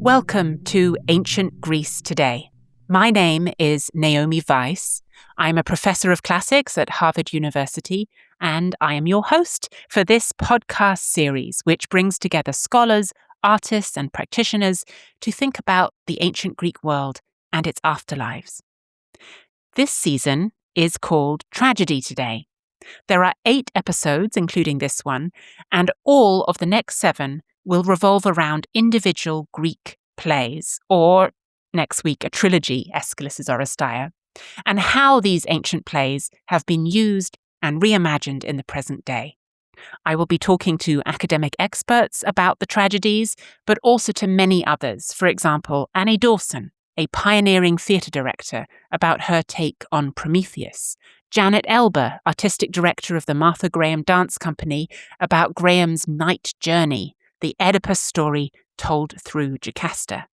Welcome to Ancient Greece Today. My name is Naomi Weiss. I'm a professor of classics at Harvard University, and I am your host for this podcast series, which brings together scholars, artists, and practitioners to think about the ancient Greek world and its afterlives. This season is called Tragedy Today. There are 8 episodes, including this one, and all of the next 7 will revolve around individual Greek plays, or next week a trilogy, Aeschylus' Oresteia, and how these ancient plays have been used and reimagined in the present day. I will be talking to academic experts about the tragedies, but also to many others. For example, Annie Dawson, a pioneering theatre director, about her take on Prometheus. Janet Elber, artistic director of the Martha Graham Dance Company, about Graham's Night Journey, the Oedipus story told through Jocasta.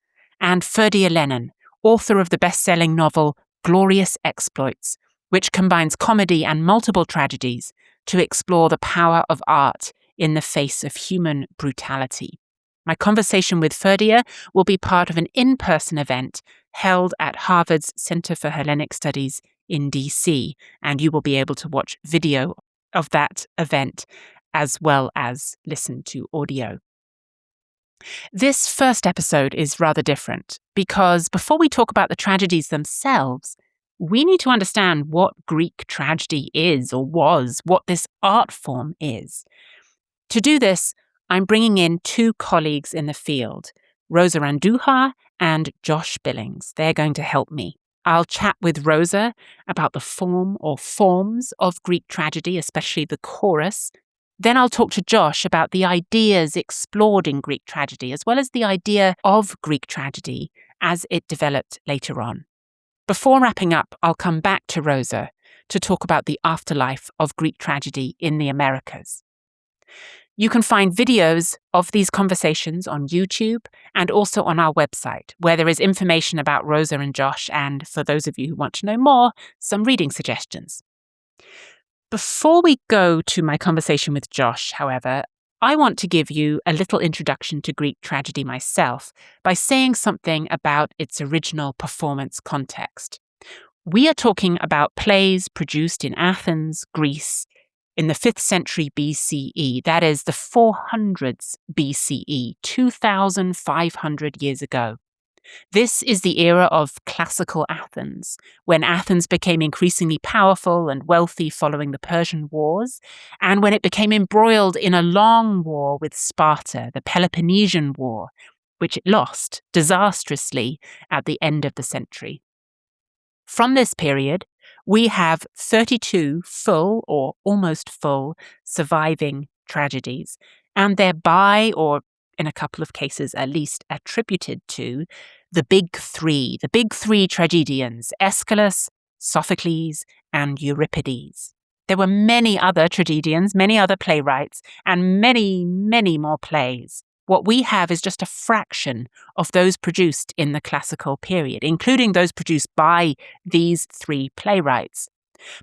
And Ferdia Lennon, author of the best-selling novel Glorious Exploits, which combines comedy and multiple tragedies to explore the power of art in the face of human brutality. My conversation with Ferdia will be part of an in-person event held at Harvard's Center for Hellenic Studies in DC, and you will be able to watch video of that event as well as listen to audio. This first episode is rather different because before we talk about the tragedies themselves, we need to understand what Greek tragedy is or was, what this art form is. To do this, I'm bringing in 2 colleagues in the field, Rosa Andújar and Josh Billings. They're going to help me. I'll chat with Rosa about the form or forms of Greek tragedy, especially the chorus. Then I'll talk to Josh about the ideas explored in Greek tragedy, as well as the idea of Greek tragedy as it developed later on. Before wrapping up, I'll come back to Rosa to talk about the afterlife of Greek tragedy in the Americas. You can find videos of these conversations on YouTube and also on our website, where there is information about Rosa and Josh, and for those of you who want to know more, some reading suggestions. Before we go to my conversation with Josh, however, I want to give you a little introduction to Greek tragedy myself by saying something about its original performance context. We are talking about plays produced in Athens, Greece, in the 5th century BCE, that is the 400s BCE, 2,500 years ago. This is the era of classical Athens, when Athens became increasingly powerful and wealthy following the Persian Wars, and when it became embroiled in a long war with Sparta, the Peloponnesian War, which it lost disastrously at the end of the century. From this period, we have 32 full or almost full surviving tragedies, and they're by, or in a couple of cases at least attributed to, the big three tragedians, Aeschylus, Sophocles, and Euripides. There were many other tragedians, many other playwrights, and many, many more plays. What we have is just a fraction of those produced in the classical period, including those produced by these 3 playwrights.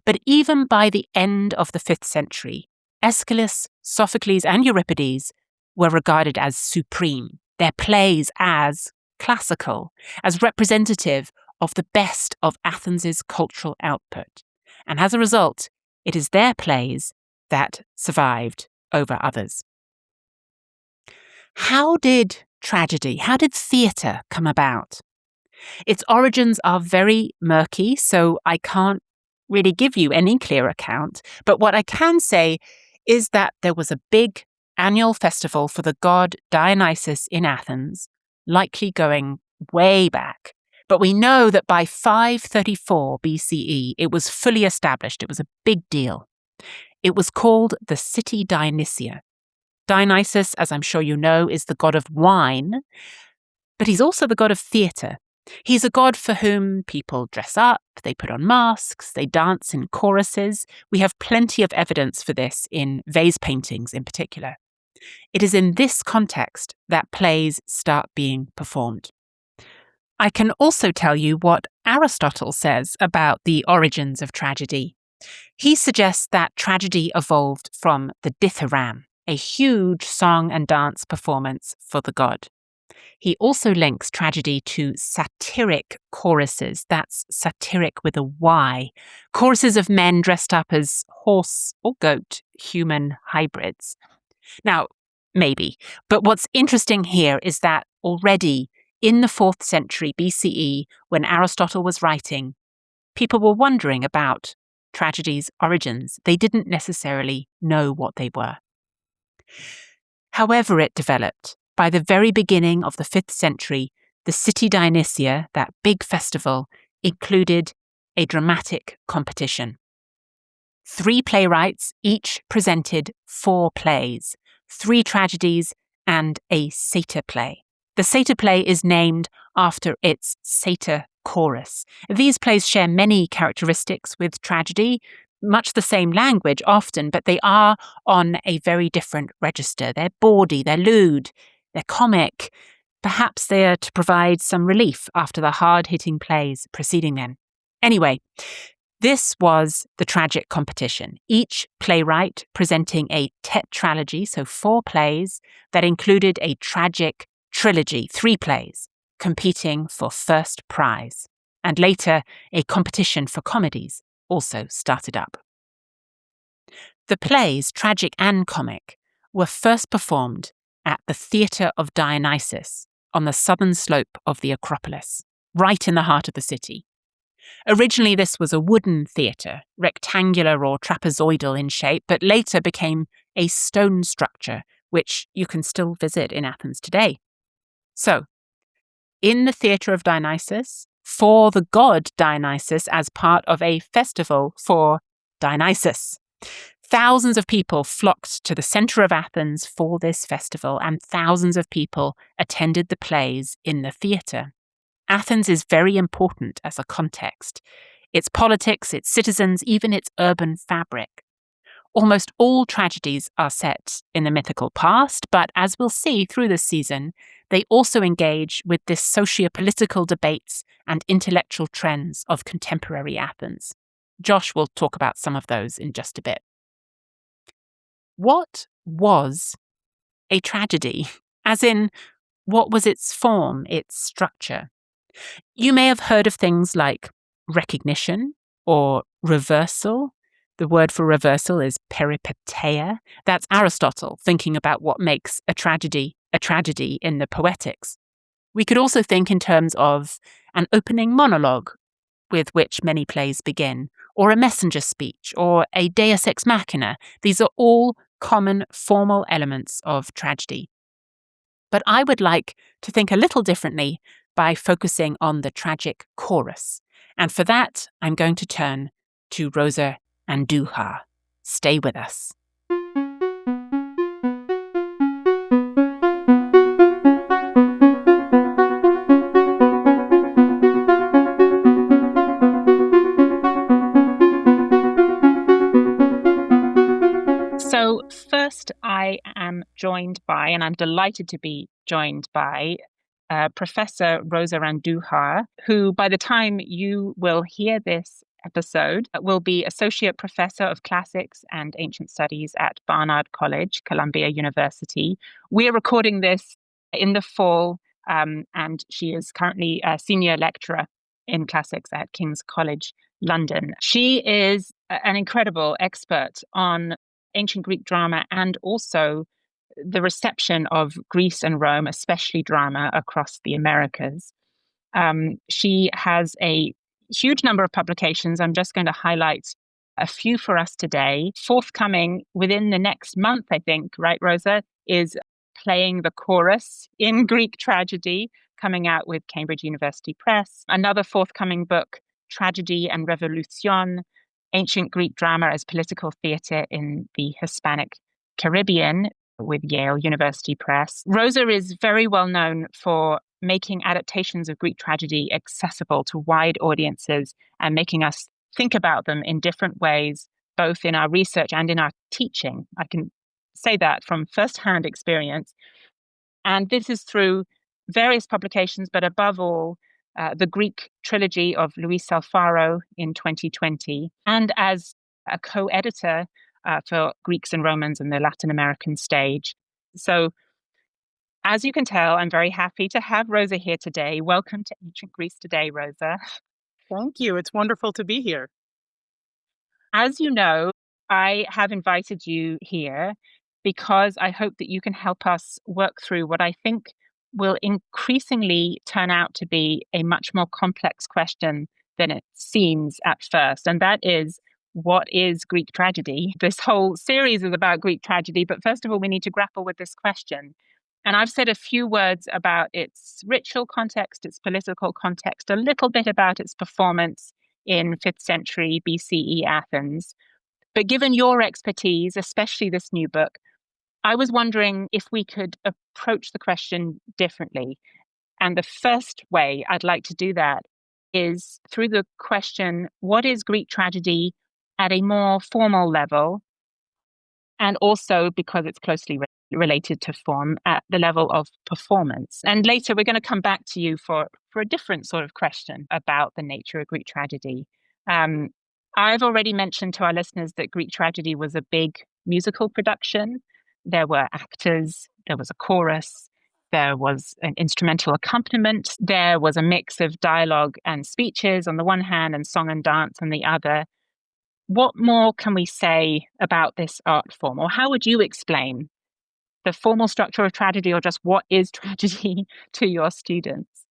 But even by the end of the 5th century, Aeschylus, Sophocles, and Euripides were regarded as supreme, their plays as classical, as representative of the best of Athens' cultural output. And as a result, it is their plays that survived over others. How did theatre come about? Its origins are very murky, so I can't really give you any clear account, but what I can say is that there was a big annual festival for the god Dionysus in Athens, likely going way back. But we know that by 534 BCE, it was fully established. It was a big deal. It was called the City Dionysia. Dionysus, as I'm sure you know, is the god of wine, but he's also the god of theatre. He's a god for whom people dress up, they put on masks, they dance in choruses. We have plenty of evidence for this in vase paintings in particular. It is in this context that plays start being performed. I can also tell you what Aristotle says about the origins of tragedy. He suggests that tragedy evolved from the dithyramb, a huge song and dance performance for the god. He also links tragedy to satiric choruses. That's satiric with a Y. Choruses of men dressed up as horse or goat human hybrids. Now, maybe. But what's interesting here is that already in the 4th century BCE, when Aristotle was writing, people were wondering about tragedy's origins. They didn't necessarily know what they were. However it developed, by the very beginning of the 5th century, the city Dionysia, that big festival, included a dramatic competition. 3 playwrights each presented 4 plays, 3 tragedies and a satyr play. The satyr play is named after its satyr chorus. These plays share many characteristics with tragedy, much the same language often, but they are on a very different register. They're bawdy, they're lewd, they're comic. Perhaps they are to provide some relief after the hard-hitting plays preceding them. Anyway, this was the tragic competition, each playwright presenting a tetralogy, so 4 plays, that included a tragic trilogy, 3 plays, competing for first prize. And later, a competition for comedies also started up. The plays, tragic and comic, were first performed at the Theatre of Dionysus on the southern slope of the Acropolis, right in the heart of the city. Originally, this was a wooden theatre, rectangular or trapezoidal in shape, but later became a stone structure, which you can still visit in Athens today. So, in the Theatre of Dionysus, for the god Dionysus as part of a festival for Dionysus. Thousands of people flocked to the centre of Athens for this festival, and thousands of people attended the plays in the theatre. Athens is very important as a context. Its politics, its citizens, even its urban fabric. Almost all tragedies are set in the mythical past, but as we'll see through this season, they also engage with the socio-political debates and intellectual trends of contemporary Athens. Josh will talk about some of those in just a bit. What was a tragedy? As in, what was its form, its structure? You may have heard of things like recognition or reversal. The word for reversal is peripeteia. That's Aristotle thinking about what makes a tragedy in the Poetics. We could also think in terms of an opening monologue with which many plays begin, or a messenger speech, or a deus ex machina. These are all common formal elements of tragedy. But I would like to think a little differently by focusing on the tragic chorus. And for that, I'm going to turn to Rosa Andújar. Stay with us. So first I am joined by, and I'm delighted to be joined by, Professor Rosa Andújar, who by the time you will hear this episode will be Associate Professor of Classics and Ancient Studies at Barnard College, Columbia University. We're recording this in the fall, and she is currently a Senior Lecturer in Classics at King's College, London. She is an incredible expert on ancient Greek drama and also the reception of Greece and Rome, especially drama, across the Americas. She has a huge number of publications. I'm just going to highlight a few for us today. Forthcoming within the next month, I think, right, Rosa, is Playing the Chorus in Greek Tragedy, coming out with Cambridge University Press. Another forthcoming book, Tragedy and Revolution, Ancient Greek Drama as Political Theatre in the Hispanic Caribbean, with Yale University Press. Rosa is very well known for making adaptations of Greek tragedy accessible to wide audiences and making us think about them in different ways, both in our research and in our teaching. I can say that from first-hand experience. And this is through various publications, but above all, the Greek trilogy of Luis Alfaro in 2020, and as a co-editor for Greeks and Romans and the Latin American stage. So As you can tell, I'm very happy to have Rosa here today. Welcome to Ancient Greece Today, Rosa. Thank you. It's wonderful to be here. As you know, I have invited you here because I hope that you can help us work through what I think will increasingly turn out to be a much more complex question than it seems at first. And that is, what is Greek tragedy? This whole series is about Greek tragedy, but first of all, we need to grapple with this question. And I've said a few words about its ritual context, its political context, a little bit about its performance in 5th century BCE Athens. But given your expertise, especially this new book, I was wondering if we could approach the question differently. And the first way I'd like to do that is through the question, what is Greek tragedy at a more formal level? And also because it's closely related to form at the level of performance. And later we're going to come back to you for a different sort of question about the nature of Greek tragedy. Um, I've already mentioned to our listeners that Greek tragedy was a big musical production. There were actors, there was a chorus, there was an instrumental accompaniment, there was a mix of dialogue and speeches on the one hand and song and dance on the other. What more can we say about this art form, or how would you explain the formal structure of tragedy, or just what is tragedy to your students?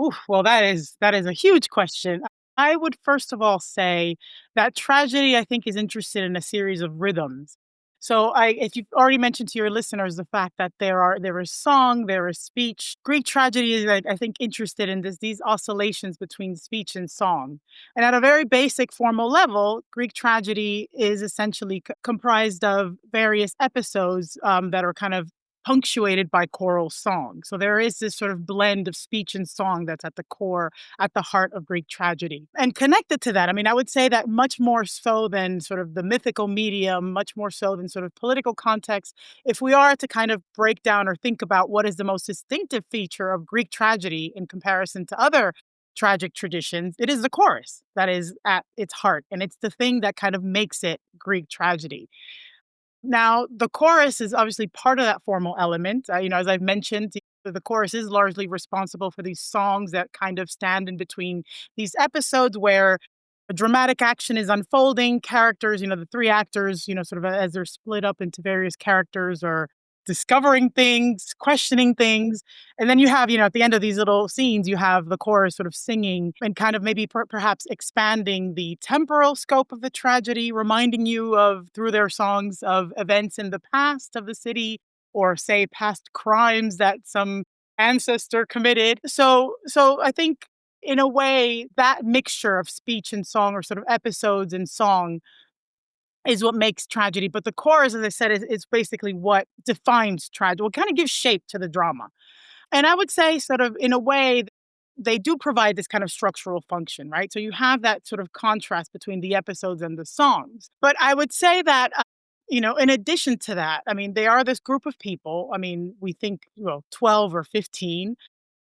Ooh, well, that is a huge question. I would first of all say that tragedy, I think, is interested in a series of rhythms. So, if you've already mentioned to your listeners the fact that there is song, there is speech. Greek tragedy is, I think, interested in these oscillations between speech and song. And at a very basic formal level, Greek tragedy is essentially comprised of various episodes that are kind of punctuated by choral song. So there is this sort of blend of speech and song that's at the core, at the heart of Greek tragedy. And connected to that, I mean, I would say that much more so than sort of the mythical medium, much more so than sort of political context, if we are to kind of break down or think about what is the most distinctive feature of Greek tragedy in comparison to other tragic traditions, it is the chorus that is at its heart. And it's the thing that kind of makes it Greek tragedy. Now, the chorus is obviously part of that formal element. As I've mentioned, the chorus is largely responsible for these songs that kind of stand in between these episodes where a dramatic action is unfolding. Characters, the three actors, sort of as they're split up into various characters or discovering things, questioning things. And then you have, at the end of these little scenes, you have the chorus sort of singing and kind of maybe perhaps expanding the temporal scope of the tragedy, reminding you of, through their songs, of events in the past of the city or, say, past crimes that some ancestor committed. So I think in a way that mixture of speech and song, or sort of episodes and song, is what makes tragedy. But the chorus, as I said, is basically what defines tragedy, what kind of gives shape to the drama. And I would say, sort of in a way, they do provide this kind of structural function, right? So you have that sort of contrast between the episodes and the songs. But I would say that, in addition to that, I mean, they are this group of people. I mean, we think, 12 or 15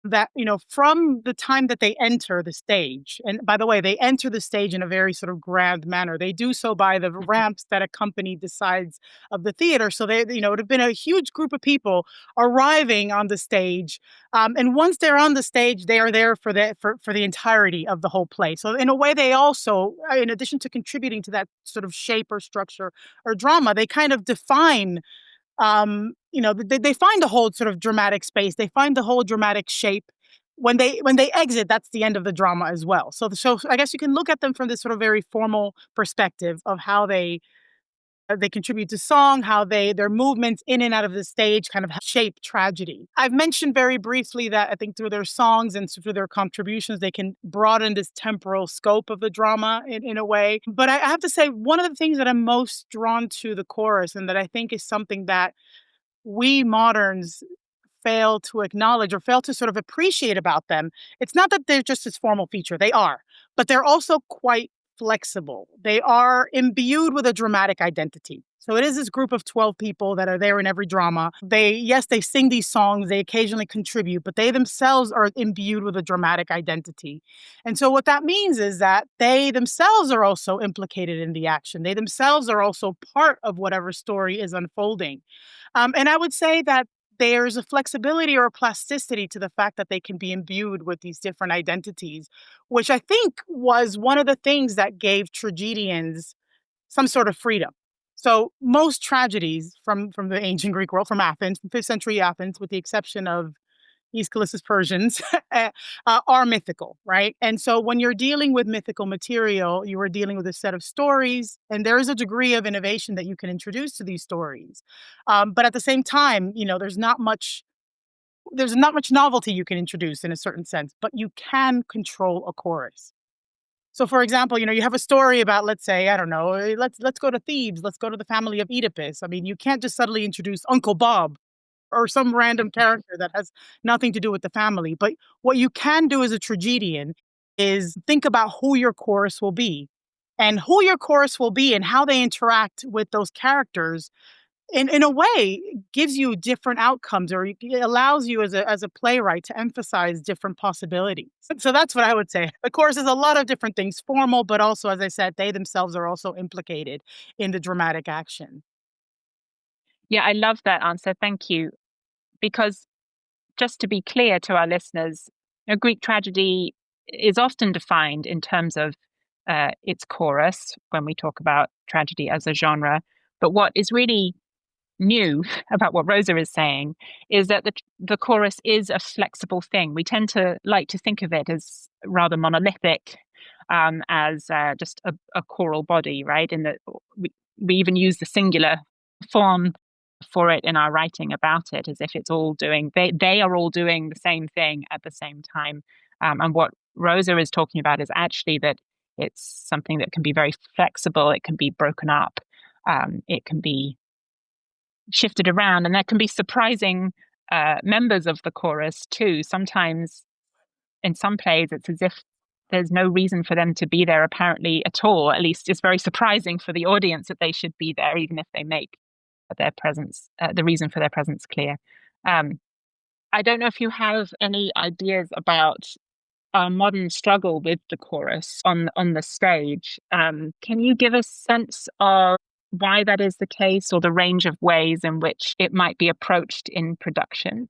that, from the time that they enter the stage, and by the way, they enter the stage in a very sort of grand manner. They do so by the ramps that accompany the sides of the theater. So they, it would have been a huge group of people arriving on the stage. And once they're on the stage, they are there for the entirety of the whole play. So in a way, they also, in addition to contributing to that sort of shape or structure or drama, they kind of define, they find the whole sort of dramatic space. They find the whole dramatic shape. When they exit, that's the end of the drama as well. So I guess you can look at them from this sort of very formal perspective of how they contribute to song, how their movements in and out of the stage kind of shape tragedy. I've mentioned very briefly that I think through their songs and through their contributions, they can broaden this temporal scope of the drama in a way. But I have to say, one of the things that I'm most drawn to the chorus, and that I think is something that we moderns fail to acknowledge or fail to sort of appreciate about them, it's not that they're just this formal feature. They are, but they're also quite flexible. They are imbued with a dramatic identity. So it is this group of 12 people that are there in every drama. They sing these songs, they occasionally contribute, but they themselves are imbued with a dramatic identity. And so what that means is that they themselves are also implicated in the action. They themselves are also part of whatever story is unfolding. And I would say that there's a flexibility or a plasticity to the fact that they can be imbued with these different identities, which I think was one of the things that gave tragedians some sort of freedom. So most tragedies from the ancient Greek world, from Athens, from 5th century Athens, with the exception of Aeschylus's Persians, are mythical, right? And so when you're dealing with mythical material, you are dealing with a set of stories, and there is a degree of innovation that you can introduce to these stories. But at the same time, there's not much novelty you can introduce in a certain sense, but you can control a chorus. So, for example, you have a story about, let's say, I don't know, let's go to Thebes, let's go to the family of Oedipus. I mean, you can't just suddenly introduce Uncle Bob or some random character that has nothing to do with the family. But what you can do as a tragedian is think about who your chorus will be, and who your chorus will be and how they interact with those characters in a way gives you different outcomes, or it allows you as a playwright to emphasize different possibilities. So that's what I would say. Of course, there's a lot of different things, formal, but also, as I said, they themselves are also implicated in the dramatic action. Yeah, I love that answer. Thank you. Because just to be clear to our listeners, Greek tragedy is often defined in terms of its chorus when we talk about tragedy as a genre. But what is really new about what Rosa is saying is that the chorus is a flexible thing. We tend to like to think of it as rather monolithic, as just a choral body, right? And that we even use the singular form for it in our writing about it, as if it's all doing they are all doing the same thing at the same time. And what Rosa is talking about is actually that it's something that can be very flexible. It can be broken up. It can be shifted around, and there can be surprising members of the chorus too. Sometimes in some plays, it's as if there's no reason for them to be there apparently at all. At least it's very surprising for the audience that they should be there, even if they make their presence, the reason for their presence clear. Um, I don't know if you have any ideas about our modern struggle with the chorus on the stage. Can you give a sense of why that is the case, or the range of ways in which it might be approached in production?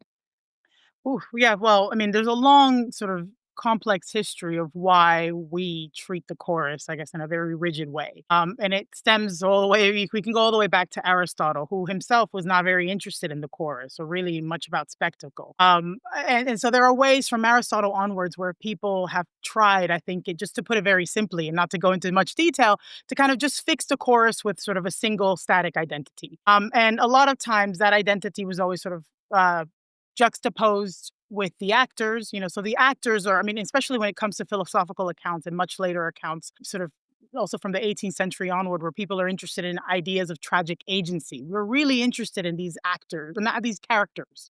Ooh, yeah, well, I mean, there's a long sort of complex history of why we treat the chorus, I guess, in a very rigid way. And it stems all the way, we can go all the way back to Aristotle, who himself was not very interested in the chorus or really much about spectacle. And so there are ways from Aristotle onwards where people have tried, I think, just to put it very simply and not to go into much detail, to kind of just fix the chorus with sort of a single static identity. And a lot of times that identity was always sort of juxtaposed with the actors, so the actors are, I mean, especially when it comes to philosophical accounts and much later accounts, sort of also from the 18th century onward, where people are interested in ideas of tragic agency. We're really interested in these actors and these characters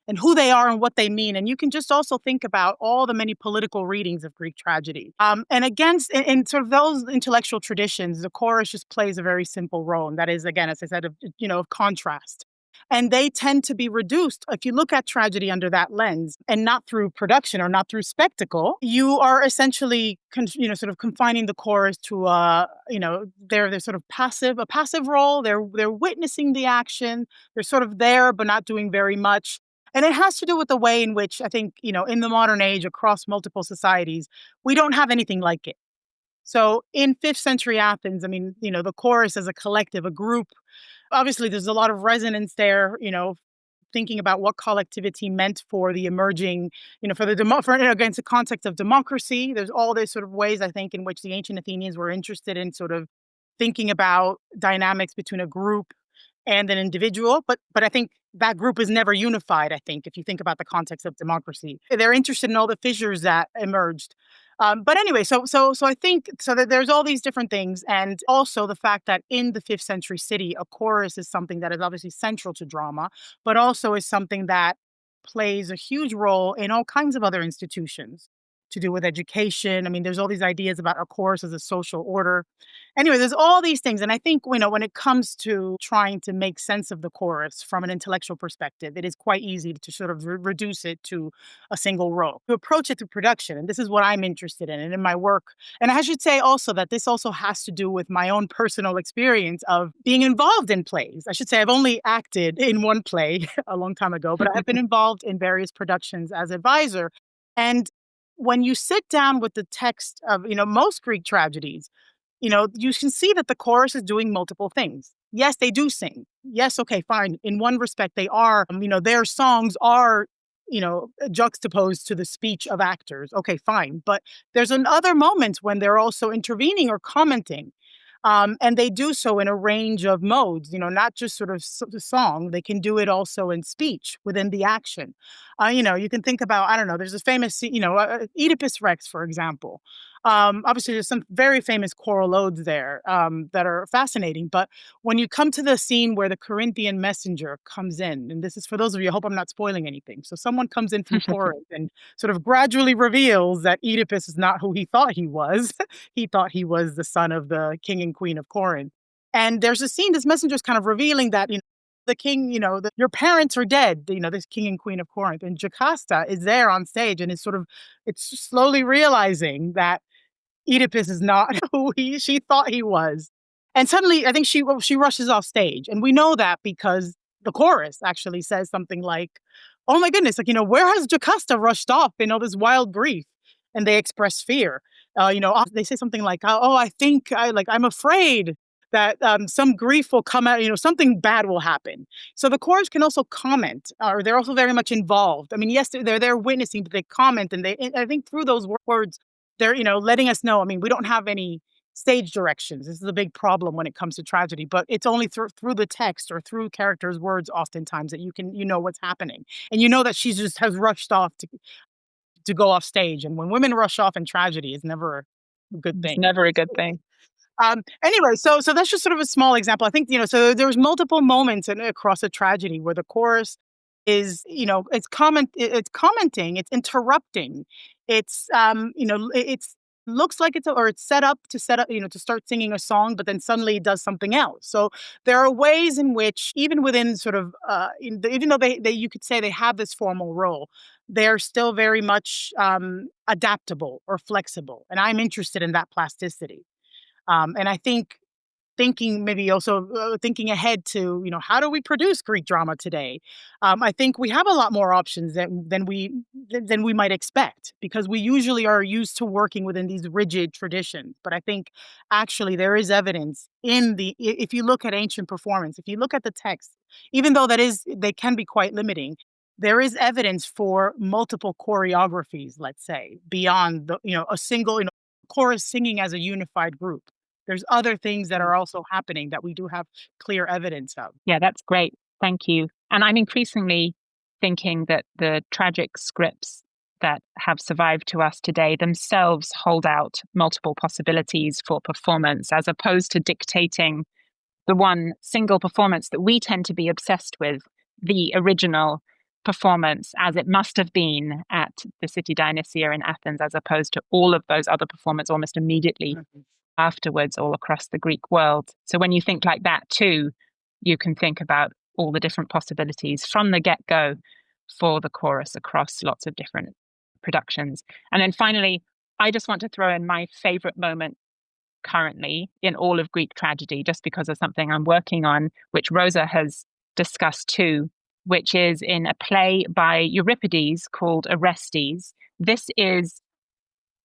and who they are and what they mean. And you can just also think about all the many political readings of Greek tragedy. And against, in sort of those intellectual traditions, the chorus just plays a very simple role. And that is, again, as I said, of contrast. And they tend to be reduced. If you look at tragedy under that lens and not through production or not through spectacle, you are essentially, sort of confining the chorus to, they're sort of a passive role. They're witnessing the action. They're sort of there, but not doing very much. And it has to do with the way in which I think, in the modern age across multiple societies, we don't have anything like it. So in 5th century Athens, I mean, the chorus as a collective, a group, obviously there's a lot of resonance there, thinking about what collectivity meant for the emerging, for against the context of democracy. There's all these sort of ways, I think, in which the ancient Athenians were interested in sort of thinking about dynamics between a group and an individual. But I think that group is never unified, I think, if you think about the context of democracy. They're interested in all the fissures that emerged. But anyway, so I think so that there's all these different things, and also the fact that in the 5th century city, a chorus is something that is obviously central to drama, but also is something that plays a huge role in all kinds of other institutions to do with education. I mean, there's all these ideas about a chorus as a social order. Anyway, there's all these things. And I think, when it comes to trying to make sense of the chorus from an intellectual perspective, it is quite easy to sort of reduce it to a single role, to approach it through production. And this is what I'm interested in and in my work. And I should say also that this also has to do with my own personal experience of being involved in plays. I should say I've only acted in one play a long time ago, but I've been involved in various productions as advisor. And when you sit down with the text of, most Greek tragedies, you can see that the chorus is doing multiple things. Yes, they do sing. Yes, okay, fine. In one respect, they are, their songs are, juxtaposed to the speech of actors. Okay, fine. But there's other moments when they're also intervening or commenting. And they do so in a range of modes, not just sort of the song. They can do it also in speech within the action. You can think about, I don't know, there's a famous, Oedipus Rex, for example. Obviously, there's some very famous choral odes there that are fascinating. But when you come to the scene where the Corinthian messenger comes in, and this is for those of you, I hope I'm not spoiling anything. So someone comes in from Corinth and sort of gradually reveals that Oedipus is not who he thought he was. He thought he was the son of the king and queen of Corinth. And there's a scene, this messenger is kind of revealing that, the king, your parents are dead, this king and queen of Corinth. And Jocasta is there on stage and it's slowly realizing that Oedipus is not who she thought he was. And suddenly, I think she rushes off stage. And we know that because the chorus actually says something like, oh my goodness, where has Jocasta rushed off in all this wild grief? And they express fear. They say something like, oh, I'm afraid that some grief will come out, something bad will happen. So the chorus can also comment, or they're also very much involved. I mean, yes, they're there witnessing, but they comment, and I think through those words, they're, letting us know. I mean, we don't have any stage directions. This is a big problem when it comes to tragedy, but it's only through the text or through characters' words oftentimes that you know what's happening. And you know that she just has rushed off to go off stage. And when women rush off in tragedy, it's never a good thing. It's never a good thing. Anyway, so that's just sort of a small example. I think, so there's multiple moments across a tragedy where the chorus is, it's commenting, it's interrupting. It's, it's looks like it's set up, to start singing a song, but then suddenly it does something else. So there are ways in which, even within sort of, even though they you could say they have this formal role, they're still very much adaptable or flexible. And I'm interested in that plasticity. And I think thinking ahead to, how do we produce Greek drama today? I think we have a lot more options than we might expect, because we usually are used to working within these rigid traditions. But I think actually there is evidence if you look at ancient performance, if you look at the text, even though they can be quite limiting, there is evidence for multiple choreographies, let's say, beyond a single, chorus singing as a unified group. There's other things that are also happening that we do have clear evidence of. Yeah, that's great. Thank you. And I'm increasingly thinking that the tragic scripts that have survived to us today themselves hold out multiple possibilities for performance, as opposed to dictating the one single performance that we tend to be obsessed with, the original performance as it must have been at the City Dionysia in Athens, as opposed to all of those other performances almost immediately afterwards all across the Greek world. So when you think like that too, you can think about all the different possibilities from the get-go for the chorus across lots of different productions. And then finally, I just want to throw in my favorite moment currently in all of Greek tragedy, just because of something I'm working on, which Rosa has discussed too, which is in a play by Euripides called Orestes. This is,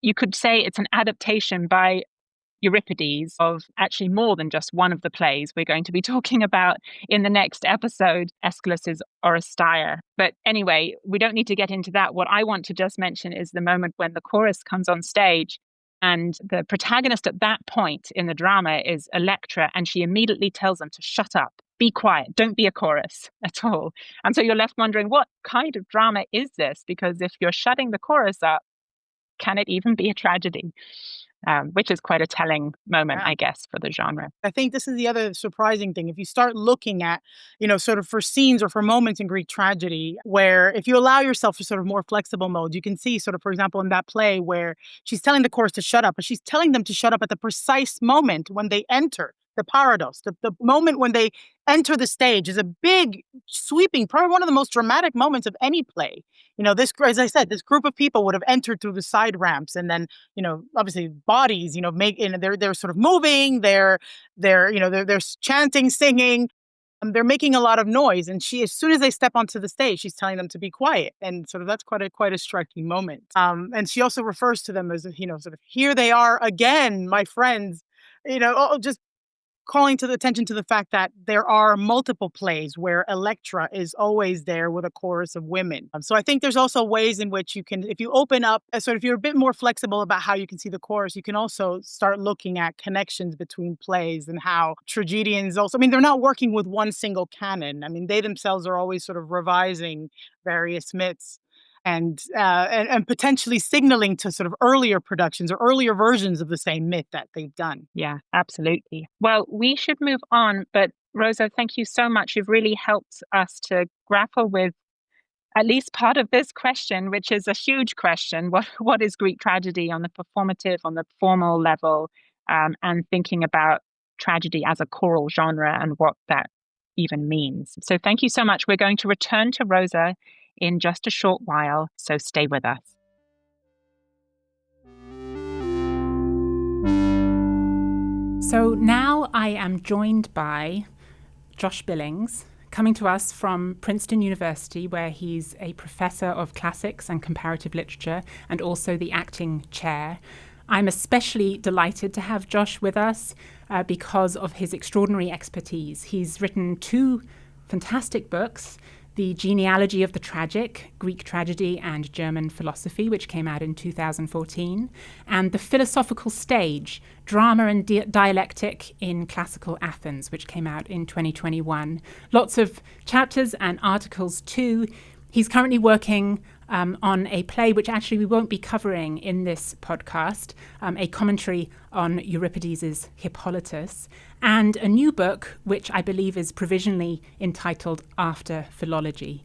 you could say it's an adaptation by Euripides of actually more than just one of the plays we're going to be talking about in the next episode, Aeschylus's Oresteia. But anyway, we don't need to get into that. What I want to just mention is the moment when the chorus comes on stage, and the protagonist at that point in the drama is Electra, and she immediately tells them to shut up, be quiet, don't be a chorus at all. And so you're left wondering, what kind of drama is this? Because if you're shutting the chorus up, can it even be a tragedy? which is quite a telling moment, Yeah. I guess, for the genre. I think this is the other surprising thing. If you start looking at, sort of for scenes or for moments in Greek tragedy, where if you allow yourself to sort of more flexible mode, you can see sort of, for example, in that play where she's telling the chorus to shut up, but she's telling them to shut up at the precise moment when they enter the parados. The moment when they enter the stage is a big, sweeping, probably one of the most dramatic moments of any play. This, as I said, this group of people would have entered through the side ramps, and then, obviously bodies, they're sort of moving, they're chanting, singing, they're making a lot of noise. And she, as soon as they step onto the stage, she's telling them to be quiet, and sort of that's quite a striking moment. And she also refers to them as, sort of, here they are again, my friends. Just calling to the attention to the fact that there are multiple plays where Electra is always there with a chorus of women. So I think there's also ways in which you can, if you open up, sort of, if you're a bit more flexible about how you can see the chorus, you can also start looking at connections between plays and how tragedians also, they're not working with one single canon. They themselves are always sort of revising various myths and potentially signaling to sort of earlier productions or earlier versions of the same myth that they've done. Yeah, absolutely. Well, we should move on, but Rosa, thank you so much. You've really helped us to grapple with at least part of this question, which is a huge question. What is Greek tragedy on the performative, on the formal level, and thinking about tragedy as a choral genre and what that even means. So thank you so much. We're going to return to Rosa in just a short while, so stay with us. So now I am joined by Josh Billings, coming to us from Princeton University, where he's a professor of classics and comparative literature and also the acting chair. I'm especially delighted to have Josh with us because of his extraordinary expertise. He's written 2 fantastic books, The Genealogy of the Tragic, Greek Tragedy and German Philosophy, which came out in 2014, and The Philosophical Stage, Drama and Dialectic in Classical Athens, which came out in 2021. Lots of chapters and articles too. He's currently working on a play which actually we won't be covering in this podcast, a commentary on Euripides' Hippolytus, and a new book which I believe is provisionally entitled After Philology.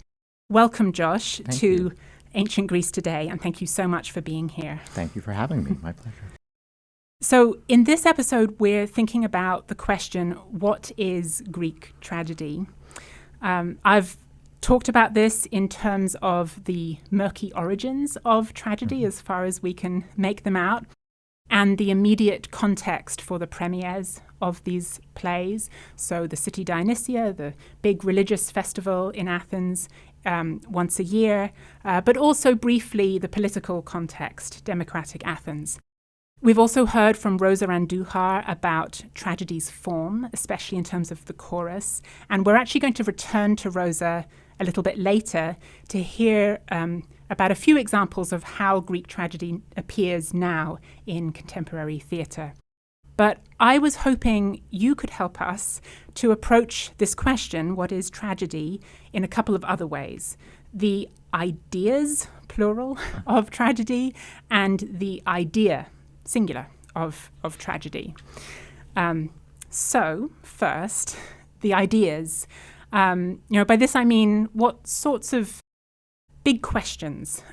Welcome, Josh, to Ancient Greece Today, and thank you so much for being here. Thank you for having me. My pleasure. So in this episode, we're thinking about the question, what is Greek tragedy? I've talked about this in terms of the murky origins of tragedy, as far as we can make them out, and the immediate context for the premieres of these plays. So the City Dionysia, the big religious festival in Athens once a year, but also briefly the political context, democratic Athens. We've also heard from Rosa Andújar about tragedy's form, especially in terms of the chorus. And we're actually going to return to Rosa a little bit later to hear about a few examples of how Greek tragedy appears now in contemporary theatre. But I was hoping you could help us to approach this question, what is tragedy, in a couple of other ways. The ideas, plural, of tragedy, and the idea, singular, of tragedy. So, first, the ideas. By this I mean, what sorts of big questions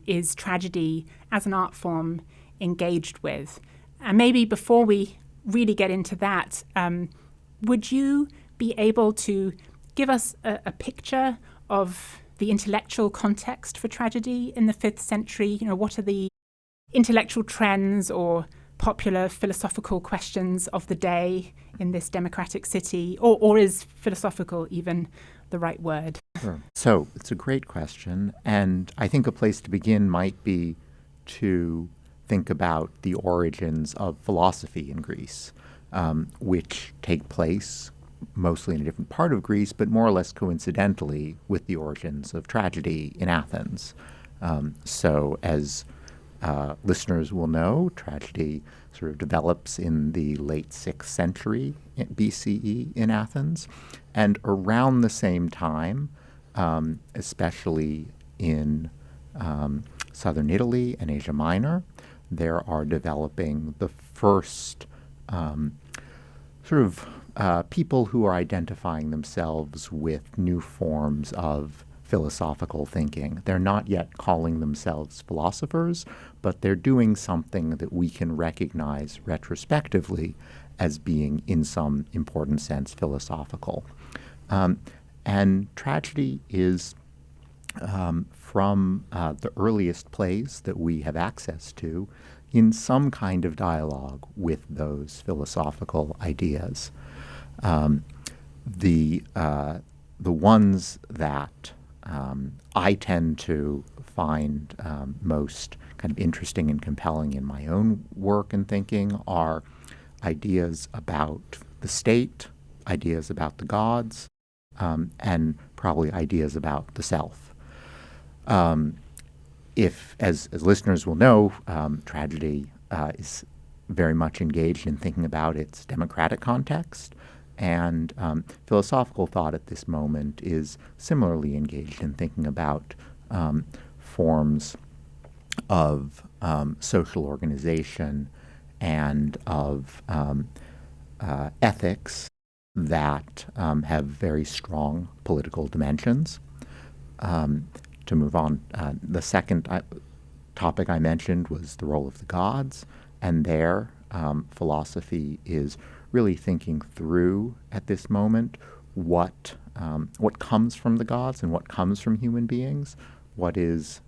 is tragedy as an art form engaged with? And maybe before we really get into that, would you be able to give us a picture of the intellectual context for tragedy in the 5th century? What are the intellectual trends or popular philosophical questions of the day in this democratic city? Or is philosophical even the right word? Sure. So it's a great question. And I think a place to begin might be to think about the origins of philosophy in Greece, which take place mostly in a different part of Greece, but more or less coincidentally with the origins of tragedy in Athens. So as listeners will know, tragedy sort of develops in the late 6th century BCE in Athens. And around the same time, especially in southern Italy and Asia Minor, there are developing the first people who are identifying themselves with new forms of philosophical thinking. They're not yet calling themselves philosophers, but they're doing something that we can recognize retrospectively as being, in some important sense, philosophical. And tragedy is, from the earliest plays that we have access to, in some kind of dialogue with those philosophical ideas. The ones that I tend to find most kind of interesting and compelling in my own work and thinking are ideas about the state, ideas about the gods, and probably ideas about the self. If, as listeners will know, tragedy is very much engaged in thinking about its democratic context, and philosophical thought at this moment is similarly engaged in thinking about forms of social organization and of ethics that have very strong political dimensions. To move on, the second topic I mentioned was the role of the gods, and there philosophy is really thinking through at this moment what comes from the gods and what comes from human beings, what is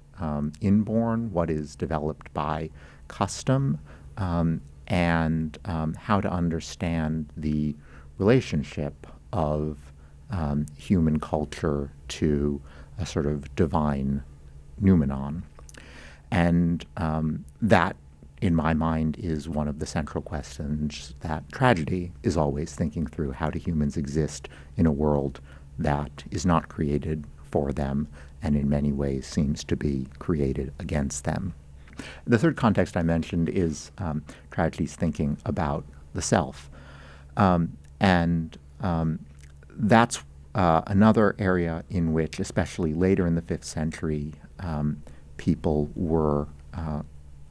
inborn, what is developed by custom, and how to understand the relationship of human culture to a sort of divine noumenon. And that, in my mind, is one of the central questions that tragedy is always thinking through. How do humans exist in a world that is not created for them and in many ways seems to be created against them? The third context I mentioned is tragedy's thinking about the self. That's another area in which, especially later in the 5th century, people were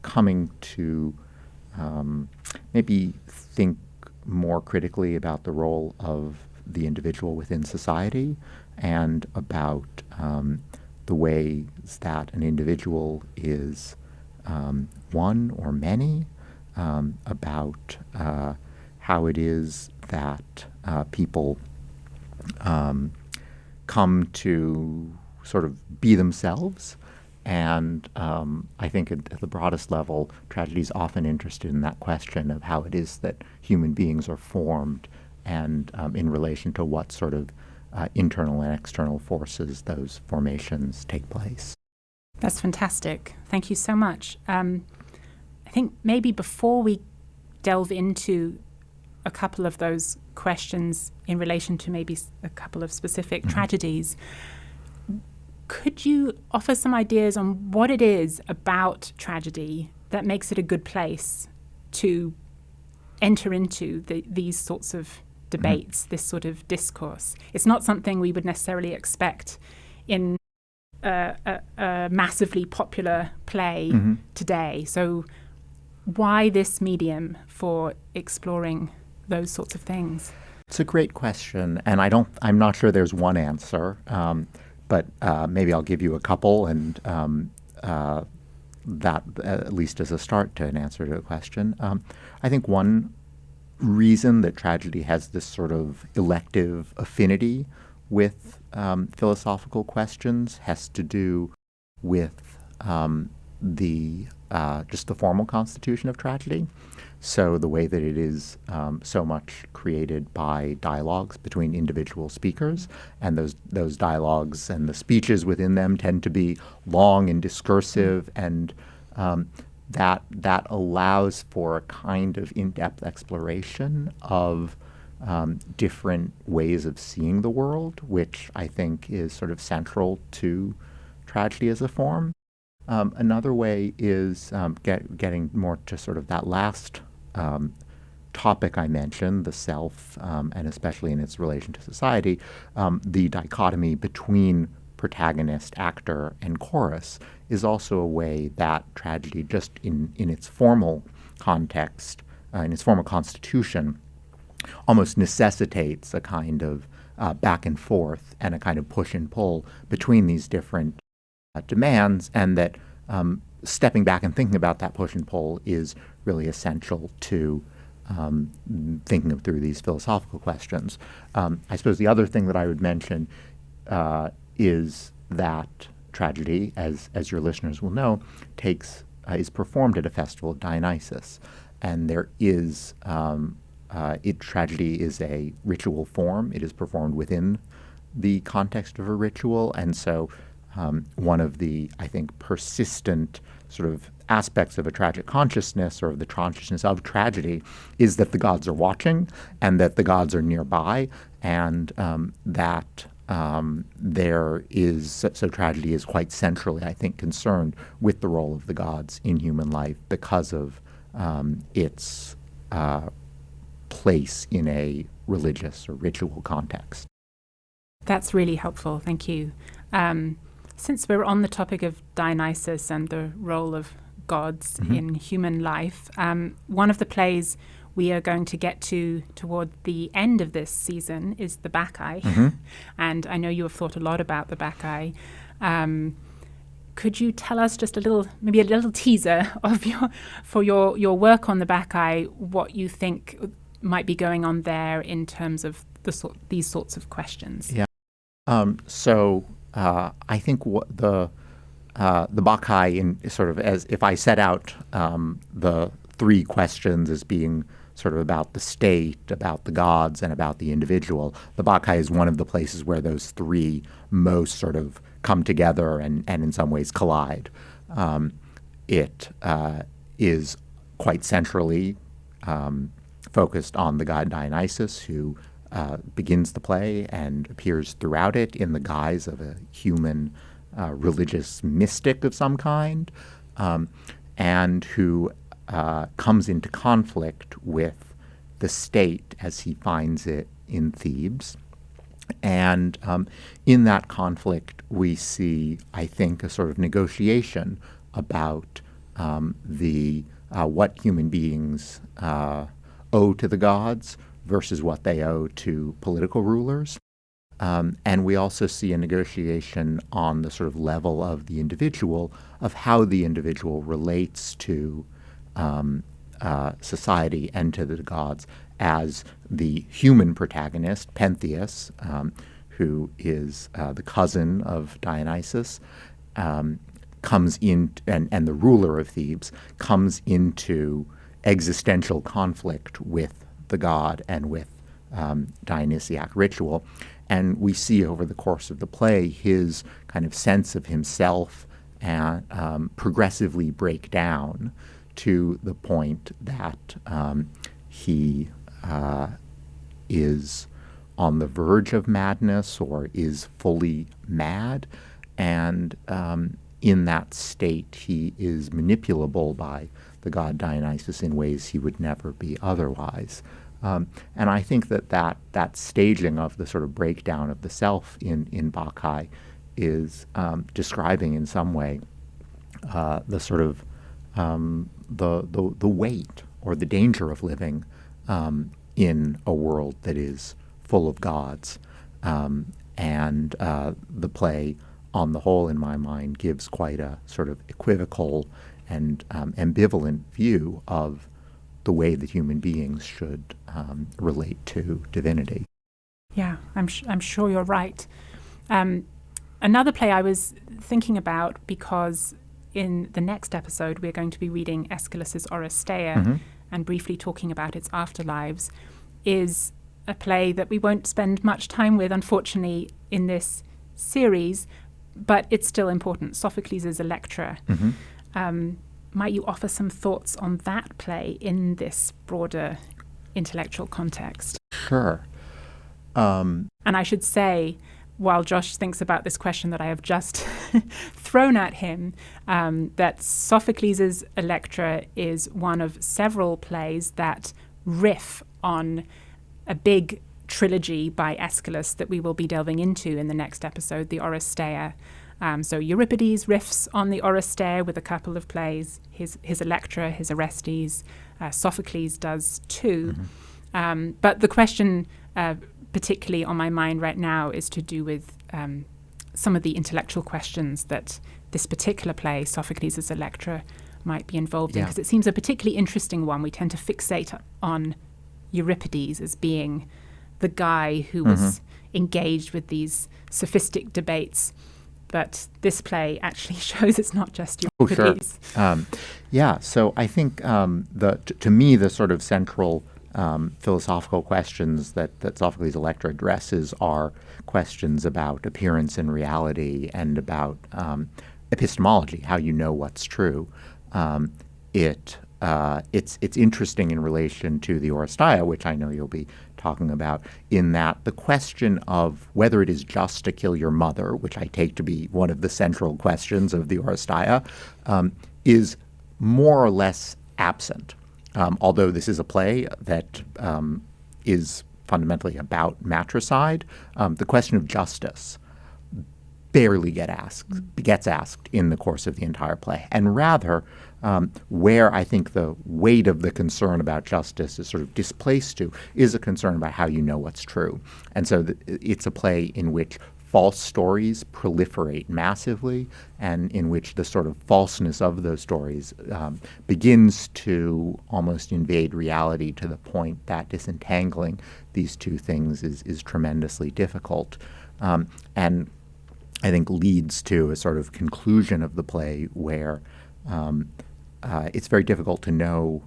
coming to maybe think more critically about the role of the individual within society and about the ways that an individual is one or many, about how it is that people come to sort of be themselves. And I think at the broadest level, tragedy is often interested in that question of how it is that human beings are formed and in relation to what sort of internal and external forces those formations take place. That's fantastic. Thank you so much. I think maybe before we delve into a couple of those questions in relation to maybe a couple of specific tragedies, could you offer some ideas on what it is about tragedy that makes it a good place to enter into these sorts of debates, this sort of discourse? It's not something we would necessarily expect in a massively popular play today. So why this medium for exploring those sorts of things? It's a great question, and I'm not sure there's one answer. But maybe I'll give you a couple, and that at least as a start to an answer to a question. I think one reason that tragedy has this sort of elective affinity with philosophical questions has to do with just the formal constitution of tragedy. So the way that it is so much created by dialogues between individual speakers, and those dialogues and the speeches within them tend to be long and discursive, and that allows for a kind of in-depth exploration of different ways of seeing the world, which I think is sort of central to tragedy as a form. Another way is getting more to sort of that last topic I mentioned, the self, and especially in its relation to society, the dichotomy between protagonist, actor, and chorus is also a way that tragedy, just in its formal context, in its formal constitution, almost necessitates a kind of back and forth and a kind of push and pull between these different demands, and that stepping back and thinking about that push and pull is really essential to thinking of through these philosophical questions. I suppose the other thing that I would mention is that tragedy, as your listeners will know, is performed at a festival of Dionysus, and there is tragedy is a ritual form. It is performed within the context of a ritual, and so one of the, I think, persistent sort of aspects of a tragic consciousness, or of the consciousness of tragedy, is that the gods are watching and that the gods are nearby, and that so tragedy is quite centrally, I think, concerned with the role of the gods in human life because of its place in a religious or ritual context. That's really helpful. Thank you. Since we're on the topic of Dionysus and the role of gods in human life, one of the plays we are going to get to toward the end of this season is the Bacchae. And I know you have thought a lot about the Bacchae. Could you tell us just maybe a little teaser of your work on the Bacchae, what you think might be going on there in terms of these sorts of questions? Yeah. I think what the Bacchae, in sort of, as if I set out the three questions as being sort of about the state, about the gods, and about the individual, the Bacchae is one of the places where those three most sort of come together and in some ways collide. It is quite centrally focused on the god Dionysus, who begins the play and appears throughout it in the guise of a human religious mystic of some kind, and who comes into conflict with the state as he finds it in Thebes. And in that conflict, we see, I think, a sort of negotiation about what human beings owe to the gods versus what they owe to political rulers. And we also see a negotiation on the sort of level of the individual, of how the individual relates to society and to the gods, as the human protagonist, Pentheus, who is the cousin of Dionysus, comes in, and the ruler of Thebes, comes into existential conflict with the god and with Dionysiac ritual. And we see over the course of the play his kind of sense of himself and progressively break down to the point that he is on the verge of madness or is fully mad. And in that state, he is manipulable by the god Dionysus in ways he would never be otherwise. And I think that staging of the sort of breakdown of the self in Bacchae is describing in some way the sort of the weight or the danger of living in a world that is full of gods. And the play, on the whole, in my mind, gives quite a sort of equivocal and ambivalent view of the way that human beings should relate to divinity. Yeah, I'm sure you're right. Another play I was thinking about, because in the next episode we're going to be reading Aeschylus's Oresteia and briefly talking about its afterlives, is a play that we won't spend much time with, unfortunately, in this series, but it's still important. Sophocles' Electra. Might you offer some thoughts on that play in this broader intellectual context? Sure. And I should say, while Josh thinks about this question that I have just thrown at him, that Sophocles' Electra is one of several plays that riff on a big trilogy by Aeschylus that we will be delving into in the next episode, the Oresteia. So Euripides riffs on the Oresteia with a couple of plays, his Electra, his Orestes. Sophocles does too. But the question particularly on my mind right now is to do with some of the intellectual questions that this particular play, Sophocles' Electra, might be involved in, because it seems a particularly interesting one. We tend to fixate on Euripides as being the guy who was engaged with these sophistic debates. But this play actually shows it's not just Euripides. Oh, sure. So I think to me, the sort of central philosophical questions that Sophocles' Electra addresses are questions about appearance and reality and about epistemology, how you know what's true. It's interesting in relation to the Oresteia, which I know you'll be talking about, in that the question of whether it is just to kill your mother, which I take to be one of the central questions of the Oresteia, is more or less absent. Although this is a play that is fundamentally about matricide, the question of justice barely gets asked in the course of the entire play. And rather, where I think the weight of the concern about justice is sort of displaced to is a concern about how you know what's true. And so it's a play in which false stories proliferate massively, and in which the sort of falseness of those stories begins to almost invade reality, to the point that disentangling these two things is tremendously difficult. And I think leads to a sort of conclusion of the play where it's very difficult to know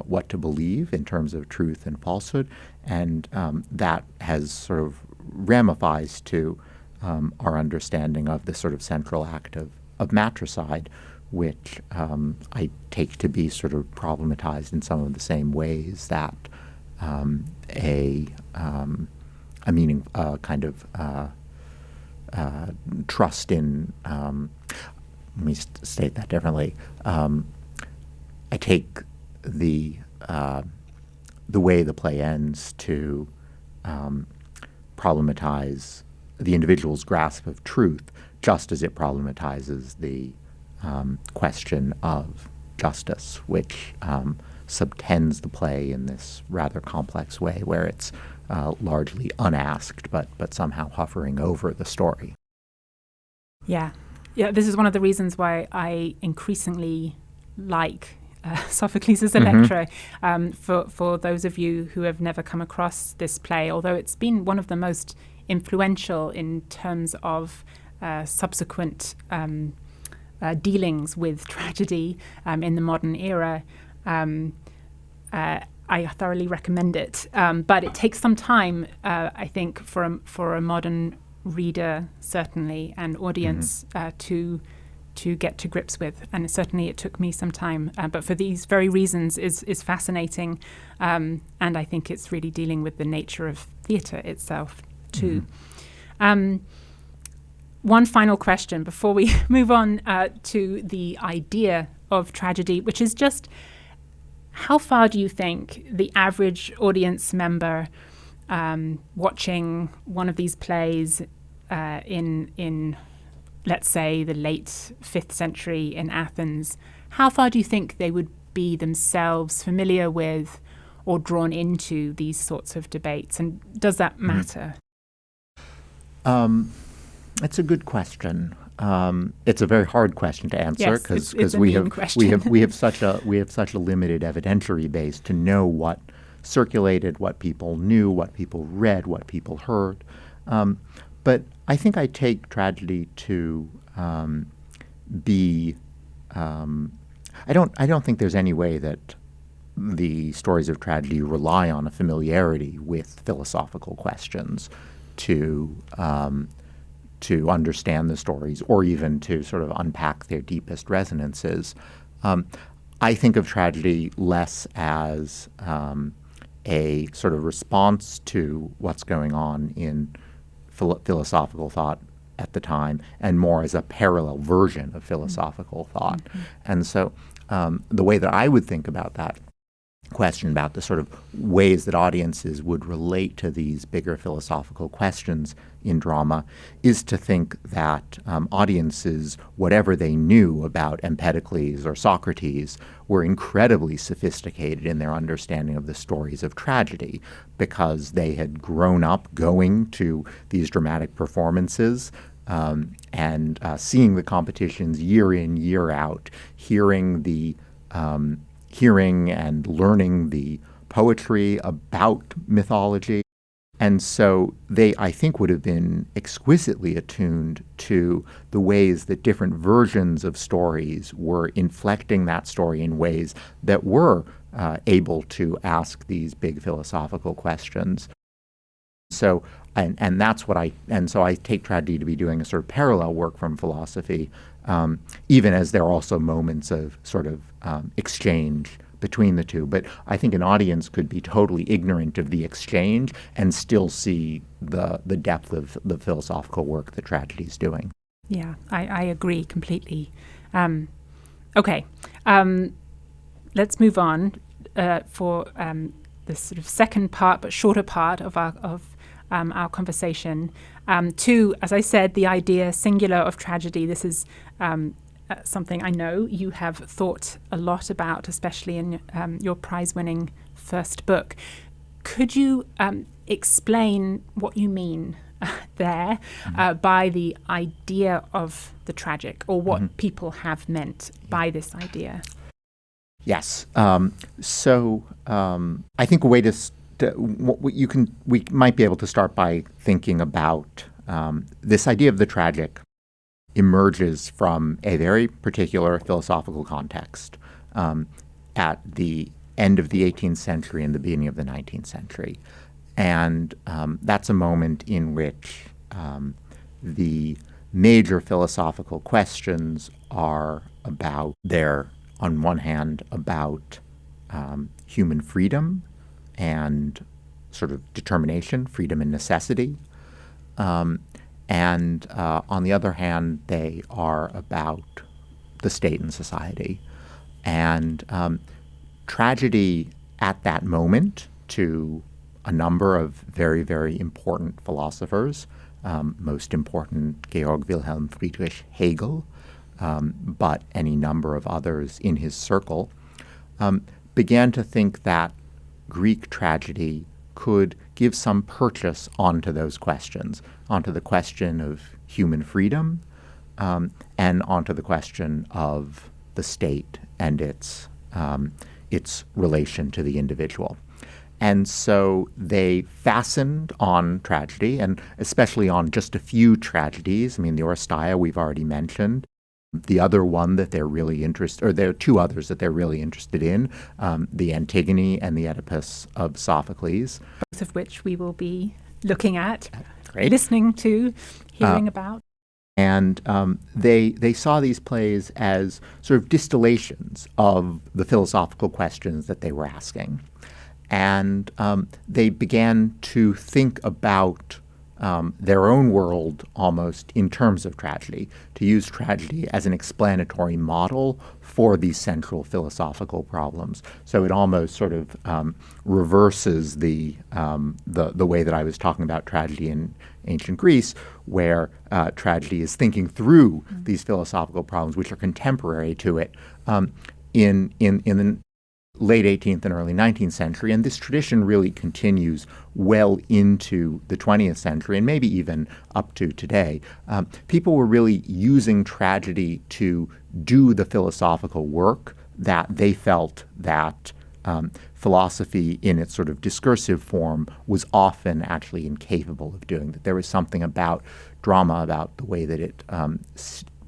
what to believe in terms of truth and falsehood, and that has sort of ramifies to our understanding of the sort of central act of matricide, which I take to be sort of problematized in some of the same ways that a meaning kind of trust in. Let me state that differently. I take the way the play ends to problematize the individual's grasp of truth, just as it problematizes the question of justice, which subtends the play in this rather complex way, where it's largely unasked, but somehow hovering over the story. Yeah, this is one of the reasons why I increasingly like Sophocles' Electra. For those of you who have never come across this play, although it's been one of the most influential in terms of subsequent dealings with tragedy in the modern era, I thoroughly recommend it. But it takes some time, I think, for a modern reader, certainly, and audience to get to grips with. And certainly it took me some time. But for these very reasons is fascinating. And I think it's really dealing with the nature of theatre itself, too. One final question before we move on to the idea of tragedy, which is just, how far do you think the average audience member watching one of these plays in, let's say, the late 5th century in Athens, how far do you think they would be themselves familiar with or drawn into these sorts of debates? And does that matter? It's a good question. It's a very hard question to answer, because yes, we have such a limited evidentiary base to know what circulated, what people knew, what people read, what people heard. But I think I take tragedy to be. I don't think there's any way that the stories of tragedy rely on a familiarity with philosophical questions to understand the stories, or even to sort of unpack their deepest resonances. I think of tragedy less as a sort of response to what's going on in philosophical thought at the time, and more as a parallel version of philosophical thought. And so the way that I would think about that question about the sort of ways that audiences would relate to these bigger philosophical questions in drama is to think that audiences, whatever they knew about Empedocles or Socrates, were incredibly sophisticated in their understanding of the stories of tragedy because they had grown up going to these dramatic performances and seeing the competitions year in, year out, hearing and learning the poetry about mythology. And so they, I think, would have been exquisitely attuned to the ways that different versions of stories were inflecting that story in ways that were able to ask these big philosophical questions. So, and that's what so I take tragedy to be doing a sort of parallel work from philosophy, even as there are also moments of sort of exchange between the two. But I think an audience could be totally ignorant of the exchange and still see the depth of the philosophical work that tragedy is doing. Yeah, I agree completely. Okay, let's move on for the sort of second part, but shorter part of our conversation to, as I said, the idea singular of tragedy. This is something I know you have thought a lot about, especially in your prize-winning first book. Could you explain what you mean there by the idea of the tragic, or what people have meant by this idea? Yes. So I think a way we might be able to start by thinking about this idea of the tragic emerges from a very particular philosophical context at the end of the 18th century and the beginning of the 19th century. And that's a moment in which the major philosophical questions are about on one hand, about human freedom and sort of determination, freedom and necessity. And on the other hand, they are about the state and society. And tragedy at that moment, to a number of very, very important philosophers, most important Georg Wilhelm Friedrich Hegel, but any number of others in his circle, began to think that Greek tragedy could give some purchase onto those questions, onto the question of human freedom, and onto the question of the state and its relation to the individual. And so they fastened on tragedy, and especially on just a few tragedies. I mean, the Oresteia we've already mentioned. The other one that they're really interested, or there are two others that they're really interested in, the Antigone and the Oedipus of Sophocles. Both of which we will be looking at, Great. Listening to, hearing about. And they saw these plays as sort of distillations of the philosophical questions that they were asking. And they began to think about their own world almost in terms of tragedy, to use tragedy as an explanatory model for these central philosophical problems. So it almost sort of reverses the way that I was talking about tragedy in ancient Greece, where tragedy is thinking through these philosophical problems which are contemporary to it in the late 18th and early 19th century, and this tradition really continues well into the 20th century and maybe even up to today. People were really using tragedy to do the philosophical work that they felt that philosophy in its sort of discursive form was often actually incapable of doing, that there was something about drama, about the way that it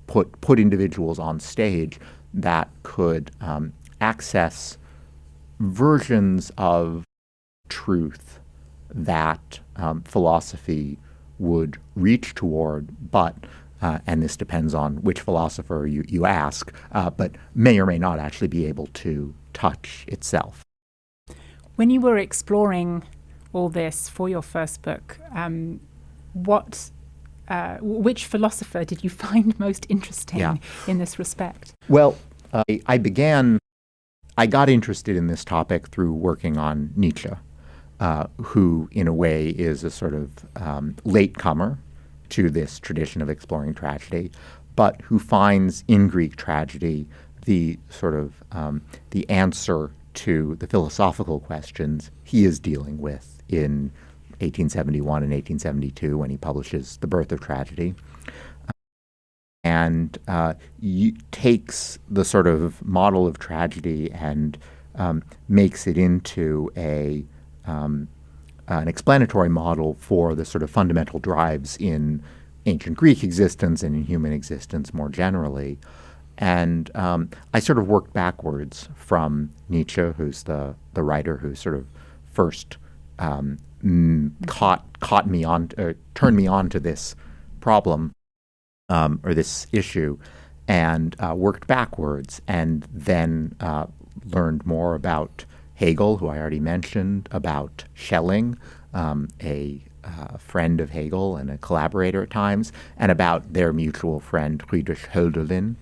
put individuals on stage that could access versions of truth that philosophy would reach toward, but, and this depends on which philosopher you ask, but may or may not actually be able to touch itself. When you were exploring all this for your first book, which philosopher did you find most interesting in this respect? Well, I got interested in this topic through working on Nietzsche, who in a way is a sort of latecomer to this tradition of exploring tragedy, but who finds in Greek tragedy the sort of the answer to the philosophical questions he is dealing with in 1871 and 1872 when he publishes The Birth of Tragedy. And takes the sort of model of tragedy and makes it into an explanatory model for the sort of fundamental drives in ancient Greek existence and in human existence more generally. And I sort of worked backwards from Nietzsche, who's the writer who sort of first turned me on to this problem or this issue, and worked backwards, and then learned more about Hegel, who I already mentioned, about Schelling, a friend of Hegel and a collaborator at times, and about their mutual friend Friedrich Hölderlin,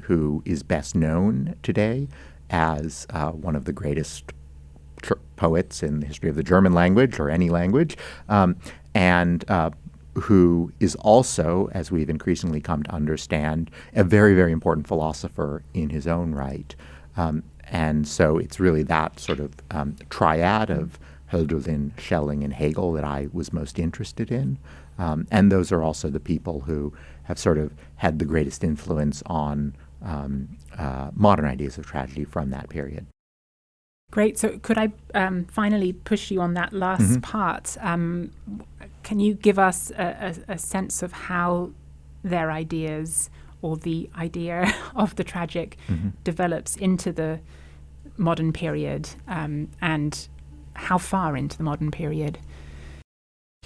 who is best known today as one of the greatest poets in the history of the German language or any language, and who is also, as we've increasingly come to understand, a very, very important philosopher in his own right. And so it's really that sort of triad of Hölderlin, Schelling, and Hegel that I was most interested in. And those are also the people who have sort of had the greatest influence on modern ideas of tragedy from that period. Great. So could I finally push you on that last part? Can you give us a sense of how their ideas or the idea of the tragic develops into the modern period, and how far into the modern period?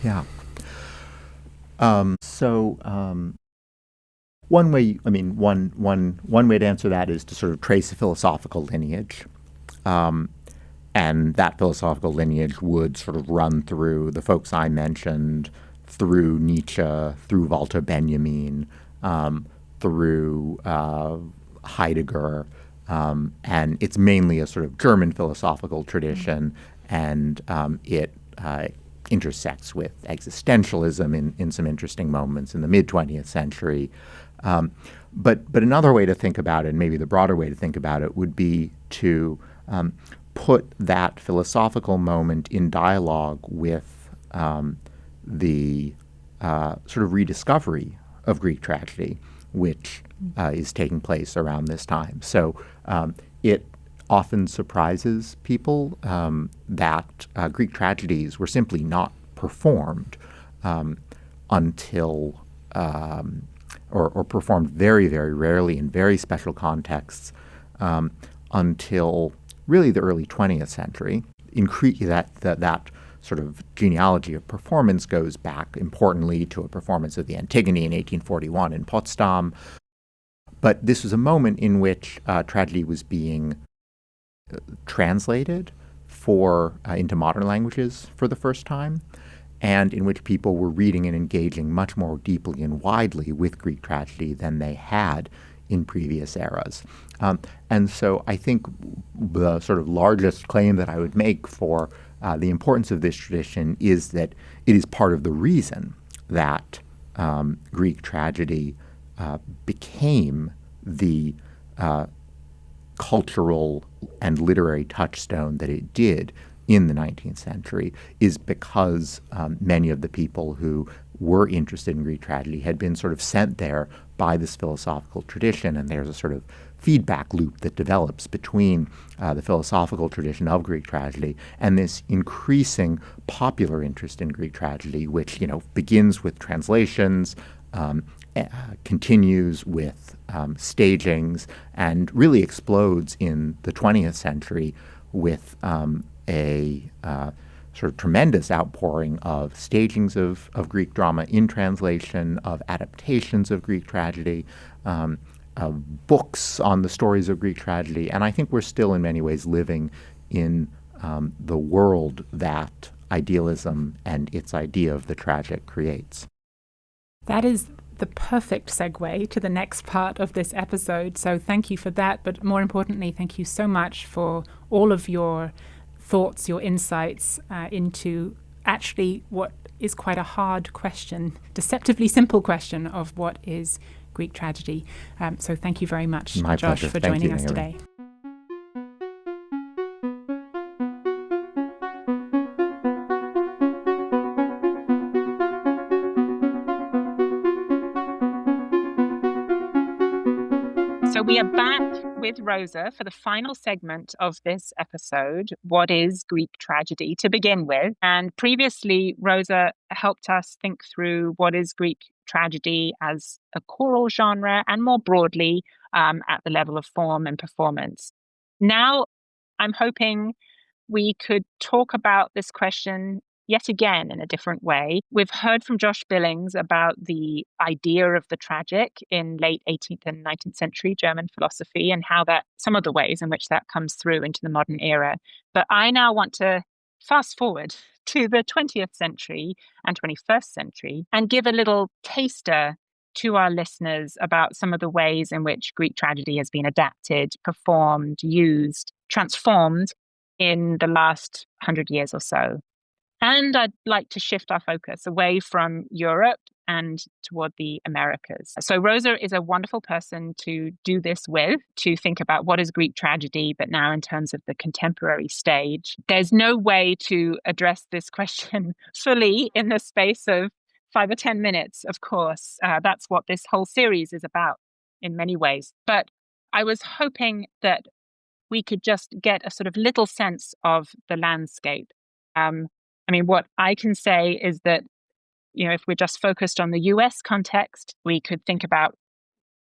Yeah. One way, one way to answer that is to sort of trace a philosophical lineage. And that philosophical lineage would sort of run through the folks I mentioned, through Nietzsche, through Walter Benjamin, through Heidegger, and it's mainly a sort of German philosophical tradition, and it intersects with existentialism in some interesting moments in the mid-20th century. But another way to think about it, and maybe the broader way to think about it, would be to put that philosophical moment in dialogue with the sort of rediscovery of Greek tragedy, which is taking place around this time. So it often surprises people that Greek tragedies were simply not performed until, or performed very, very rarely in very special contexts until really the early 20th century. That sort of genealogy of performance goes back importantly to a performance of the Antigone in 1841 in Potsdam. But this was a moment in which tragedy was being translated into modern languages for the first time, and in which people were reading and engaging much more deeply and widely with Greek tragedy than they had in previous eras. And so I think the sort of largest claim that I would make for the importance of this tradition is that it is part of the reason that Greek tragedy became the cultural and literary touchstone that it did in the 19th century, is because many of the people who were interested in Greek tragedy had been sort of sent there by this philosophical tradition, and there's a sort of feedback loop that develops between the philosophical tradition of Greek tragedy and this increasing popular interest in Greek tragedy, which begins with translations, continues with stagings, and really explodes in the 20th century with a sort of tremendous outpouring of stagings of Greek drama in translation, of adaptations of Greek tragedy, of books on the stories of Greek tragedy. And I think we're still in many ways living in the world that idealism and its idea of the tragic creates. That is the perfect segue to the next part of this episode. So thank you for that. But more importantly, thank you so much for all of your thoughts, your insights into actually what is quite a hard question, deceptively simple question of what is Greek tragedy. So thank you very much, My Josh, pleasure. for Thank joining you, us Naomi. today. So we are back with Rosa for the final segment of this episode, What is Greek Tragedy, to begin with. And previously, Rosa helped us think through what is Greek tragedy as a choral genre and more broadly at the level of form and performance. Now, I'm hoping we could talk about this question yet again in a different way. We've heard from Josh Billings about the idea of the tragic in late 18th and 19th century German philosophy and how that, some of the ways in which that comes through into the modern era. But I now want to fast forward to the 20th century and 21st century and give a little taster to our listeners about some of the ways in which Greek tragedy has been adapted, performed, used, transformed in the last 100 years or so. And I'd like to shift our focus away from Europe and toward the Americas. So Rosa is a wonderful person to do this with, to think about what is Greek tragedy, but now in terms of the contemporary stage. There's no way to address this question fully in the space of 5 or 10 minutes, of course. That's what this whole series is about in many ways. But I was hoping that we could just get a sort of little sense of the landscape. What I can say is that, if we're just focused on the US context, we could think about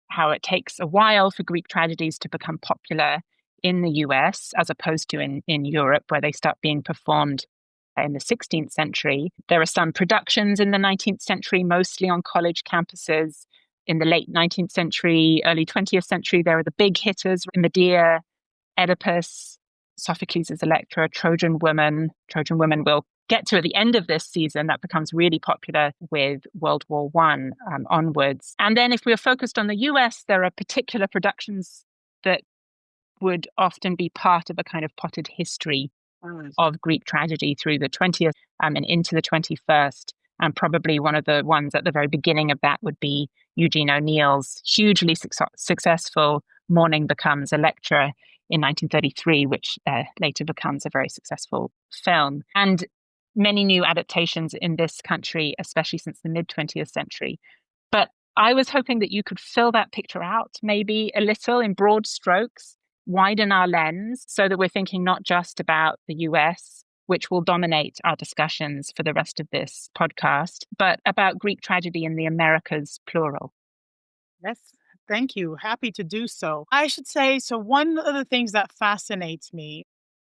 how it takes a while for Greek tragedies to become popular in the US, as opposed to in Europe, where they start being performed in the 16th century. There are some productions in the 19th century, mostly on college campuses. In the late 19th century, early 20th century, there are the big hitters, Medea, Oedipus, Sophocles' Electra, Trojan Woman. Trojan Woman will get to at the end of this season. That becomes really popular with World War I onwards. And then if we're focused on the US, there are particular productions that would often be part of a kind of potted history of Greek tragedy through the 20th and into the 21st. And probably one of the ones at the very beginning of that would be Eugene O'Neill's hugely successful Morning Becomes Electra in 1933, which later becomes a very successful film. And many new adaptations in this country, especially since the mid-20th century. But I was hoping that you could fill that picture out maybe a little in broad strokes, widen our lens so that we're thinking not just about the US, which will dominate our discussions for the rest of this podcast, but about Greek tragedy in the Americas, plural. Yes, thank you. Happy to do so. I should say, so one of the things that fascinates me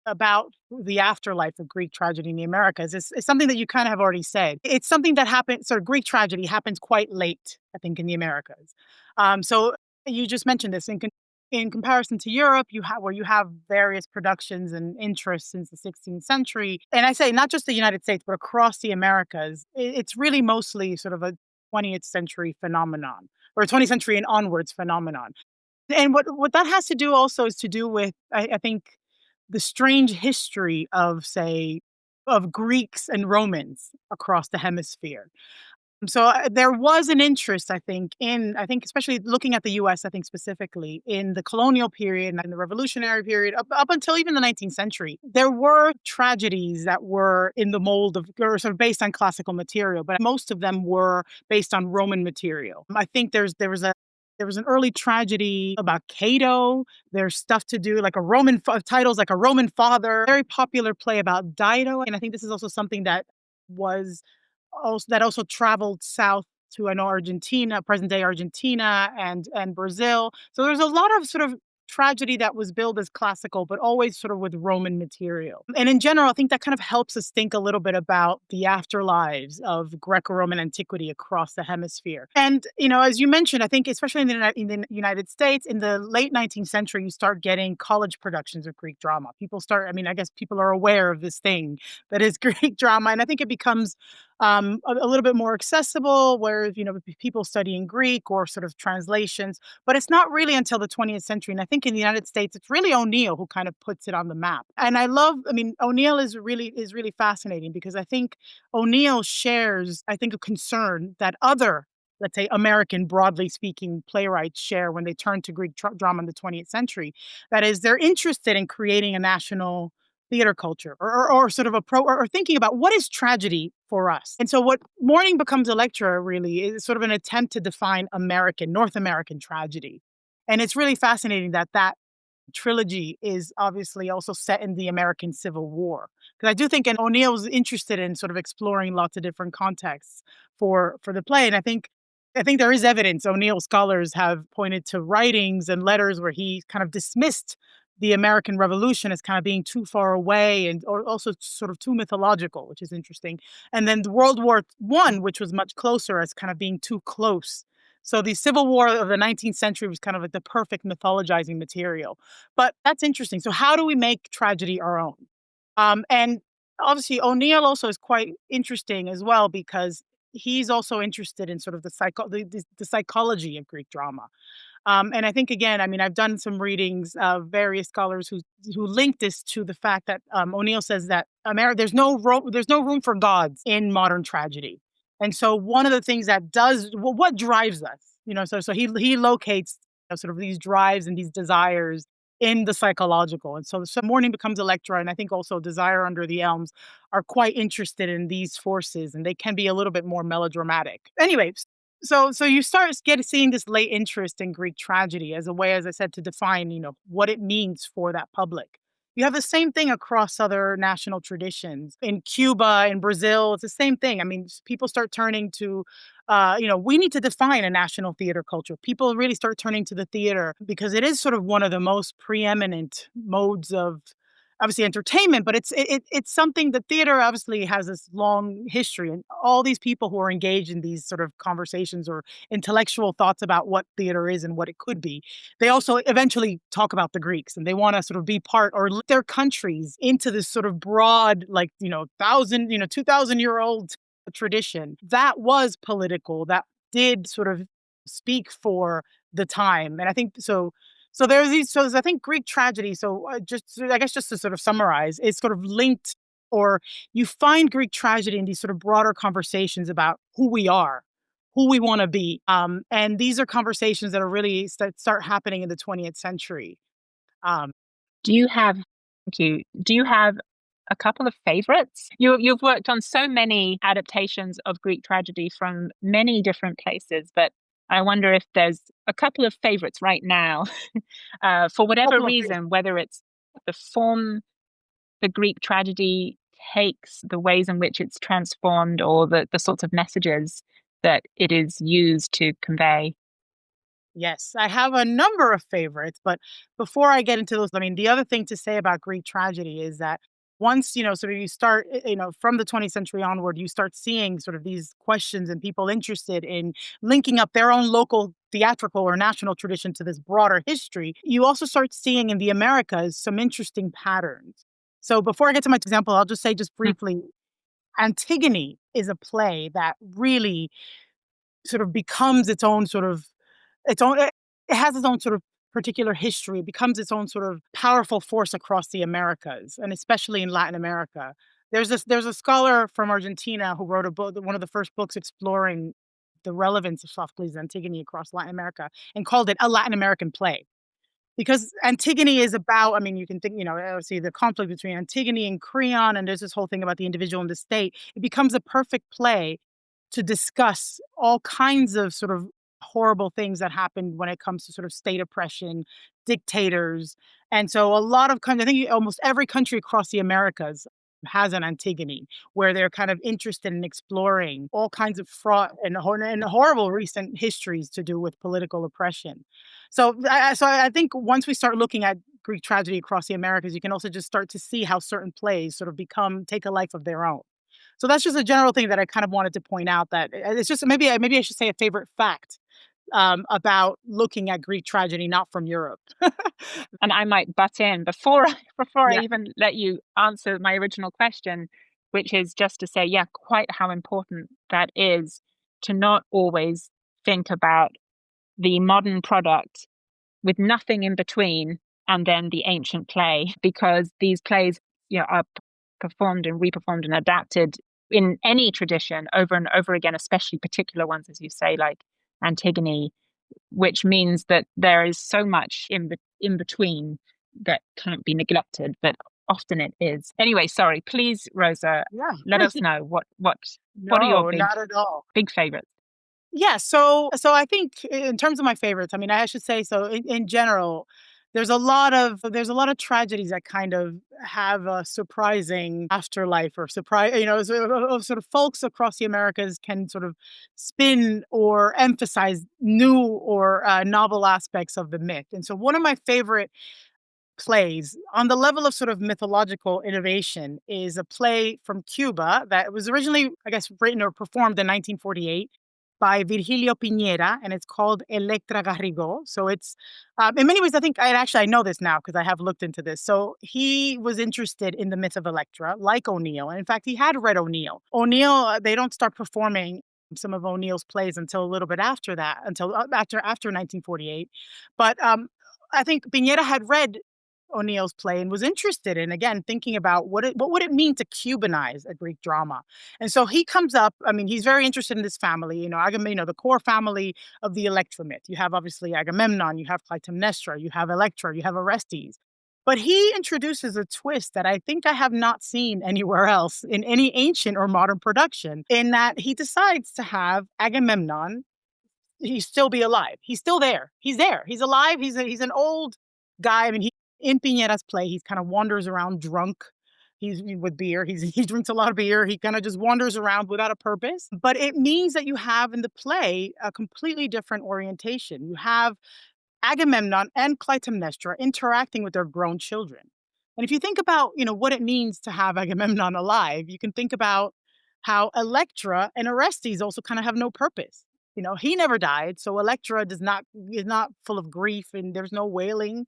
about the afterlife of Greek tragedy in the Americas is something that you kind of have already said. It's something that happens, sort of Greek tragedy happens quite late, I think, in the Americas. So you just mentioned this in comparison to Europe, where you have various productions and interests since the 16th century. And I say not just the United States, but across the Americas, it's really mostly sort of a 20th century phenomenon, or a 20th century and onwards phenomenon. And what that has to do also is to do with, I think, the strange history of Greeks and Romans across the hemisphere. So there was an interest, I think, especially looking at the U.S., I think specifically in the colonial period and the revolutionary period, up until even the 19th century. There were tragedies that were in the mold of, or sort of based on classical material, but most of them were based on Roman material. I think there was an early tragedy about Cato. There's stuff to do like titles like a Roman Father, very popular play about Dido. And I think this is also something that also traveled south to Argentina, present day Argentina and Brazil. So there's a lot of sort of tragedy that was billed as classical, but always sort of with Roman material. And in general, I think that kind of helps us think a little bit about the afterlives of Greco-Roman antiquity across the hemisphere. And, as you mentioned, I think especially in the United States, in the late 19th century, you start getting college productions of Greek drama. I guess people are aware of this thing that is Greek drama. And I think it becomes a little bit more accessible, where, people studying Greek or sort of translations. But it's not really until the 20th century. And I think in the United States, it's really O'Neill who kind of puts it on the map. And O'Neill is really fascinating, because I think O'Neill shares, I think, a concern that other, let's say, American, broadly speaking, playwrights share when they turn to Greek drama in the 20th century. That is, they're interested in creating a national theater culture, or sort of or thinking about what is tragedy for us. And so what Morning Becomes Electra really is sort of an attempt to define North American tragedy. And it's really fascinating that trilogy is obviously also set in the American Civil War. Because I do think, and O'Neill was interested in sort of exploring lots of different contexts for the play. And I think there is evidence. O'Neill scholars have pointed to writings and letters where he kind of dismissed the American Revolution as kind of being too far away, or also sort of too mythological, which is interesting. And then the World War I, which was much closer, as kind of being too close. So the Civil War of the 19th century was kind of like the perfect mythologizing material. But that's interesting. So how do we make tragedy our own? And obviously O'Neill also is quite interesting as well, because he's also interested in sort of the psychology of Greek drama. And I think, again, I've done some readings of various scholars who link this to the fact that O'Neill says that there's no room for gods in modern tragedy. And so one of the things what drives us, so he locates, sort of these drives and these desires in the psychological. And so Morning Becomes Electra, and I think also Desire Under the Elms, are quite interested in these forces, and they can be a little bit more melodramatic. Anyway, so you start seeing this late interest in Greek tragedy as a way, as I said, to define, what it means for that public. You have the same thing across other national traditions. In Cuba, in Brazil, it's the same thing. People start turning to, we need to define a national theater culture. People really start turning to the theater because it is sort of one of the most preeminent modes of, obviously, entertainment, but it's something. The theater obviously has this long history, and all these people who are engaged in these sort of conversations or intellectual thoughts about what theater is and what it could be, they also eventually talk about the Greeks, and they want to sort of be part, or lead their countries into this sort of broad, 2,000-year-old tradition that was political, that did sort of speak for the time. And I think so. So there's these. So I think Greek tragedy. So I guess just to sort of summarize, is sort of linked, or you find Greek tragedy in these sort of broader conversations about who we are, who we want to be, and these are conversations that are really start happening in the 20th century. Do you have? Thank you. Do you have a couple of favorites? You've worked on so many adaptations of Greek tragedy from many different places, but I wonder if there's a couple of favorites right now, for whatever reason, whether it's the form the Greek tragedy takes, the ways in which it's transformed, or the sorts of messages that it is used to convey. Yes, I have a number of favorites, but before I get into those, the other thing to say about Greek tragedy is that once, sort of you start, from the 20th century onward, you start seeing sort of these questions and people interested in linking up their own local theatrical or national tradition to this broader history. You also start seeing in the Americas some interesting patterns. So before I get to my example, I'll just say briefly, Antigone is a play that really sort of becomes its own sort of it has its own sort of particular history. It becomes its own sort of powerful force across the Americas, and especially in Latin America. There's a scholar from Argentina who wrote a book, one of the first books exploring the relevance of Sophocles' Antigone across Latin America, and called it a Latin American play. Because Antigone is about, you can think, obviously the conflict between Antigone and Creon, and there's this whole thing about the individual and the state. It becomes a perfect play to discuss all kinds of sort of horrible things that happened when it comes to sort of state oppression, dictators. And so I think almost every country across the Americas has an Antigone, where they're kind of interested in exploring all kinds of fraught and horrible recent histories to do with political oppression. So I think once we start looking at Greek tragedy across the Americas, you can also just start to see how certain plays sort of take a life of their own. So that's just a general thing that I kind of wanted to point out, that it's just maybe I should say a favorite fact about looking at Greek tragedy, not from Europe. And I might butt in before I Yeah. even let you answer my original question, which is just to say, yeah, quite how important that is to not always think about the modern product with nothing in between and then the ancient play, because these plays, are performed and reperformed and adapted in any tradition over and over again, especially particular ones, as you say, like Antigone, which means that there is so much in between that can't be neglected, but often it is. Anyway, sorry, please, Rosa, let us know what are your not at all. big favorites? Yeah, so I think in terms of my favorites, I mean, I should say so in general, there's a lot of tragedies that kind of have a surprising afterlife or surprise, sort of folks across the Americas can sort of spin or emphasize new or novel aspects of the myth. And so one of my favorite plays on the level of sort of mythological innovation is a play from Cuba that was originally, I guess, written or performed in 1948 by Virgilio Piñera, and it's called Electra Garrigou. So it's, in many ways, I know this now because I have looked into this. So he was interested in the myth of Electra, like O'Neill. And in fact, he had read O'Neill. They don't start performing some of O'Neill's plays until a little bit after that, until after 1948. But I think Piñera had read O'Neill's play and was interested in, again, thinking about what would it mean to Cubanize a Greek drama. And so he comes up, I mean, he's very interested in this family, the core family of the Electra myth. You have obviously Agamemnon, you have Clytemnestra, you have Electra, you have Orestes. But he introduces a twist that I think I have not seen anywhere else in any ancient or modern production, in that he decides to have Agamemnon, he still be alive. He's still there. He's there. He's alive. He's an old guy. I mean, in Piñera's play, he kind of wanders around drunk. He's with beer. He drinks a lot of beer. He kind of just wanders around without a purpose. But it means that you have in the play a completely different orientation. You have Agamemnon and Clytemnestra interacting with their grown children. And if you think about, what it means to have Agamemnon alive, you can think about how Electra and Orestes also kind of have no purpose. He never died, so Electra is not full of grief and there's no wailing.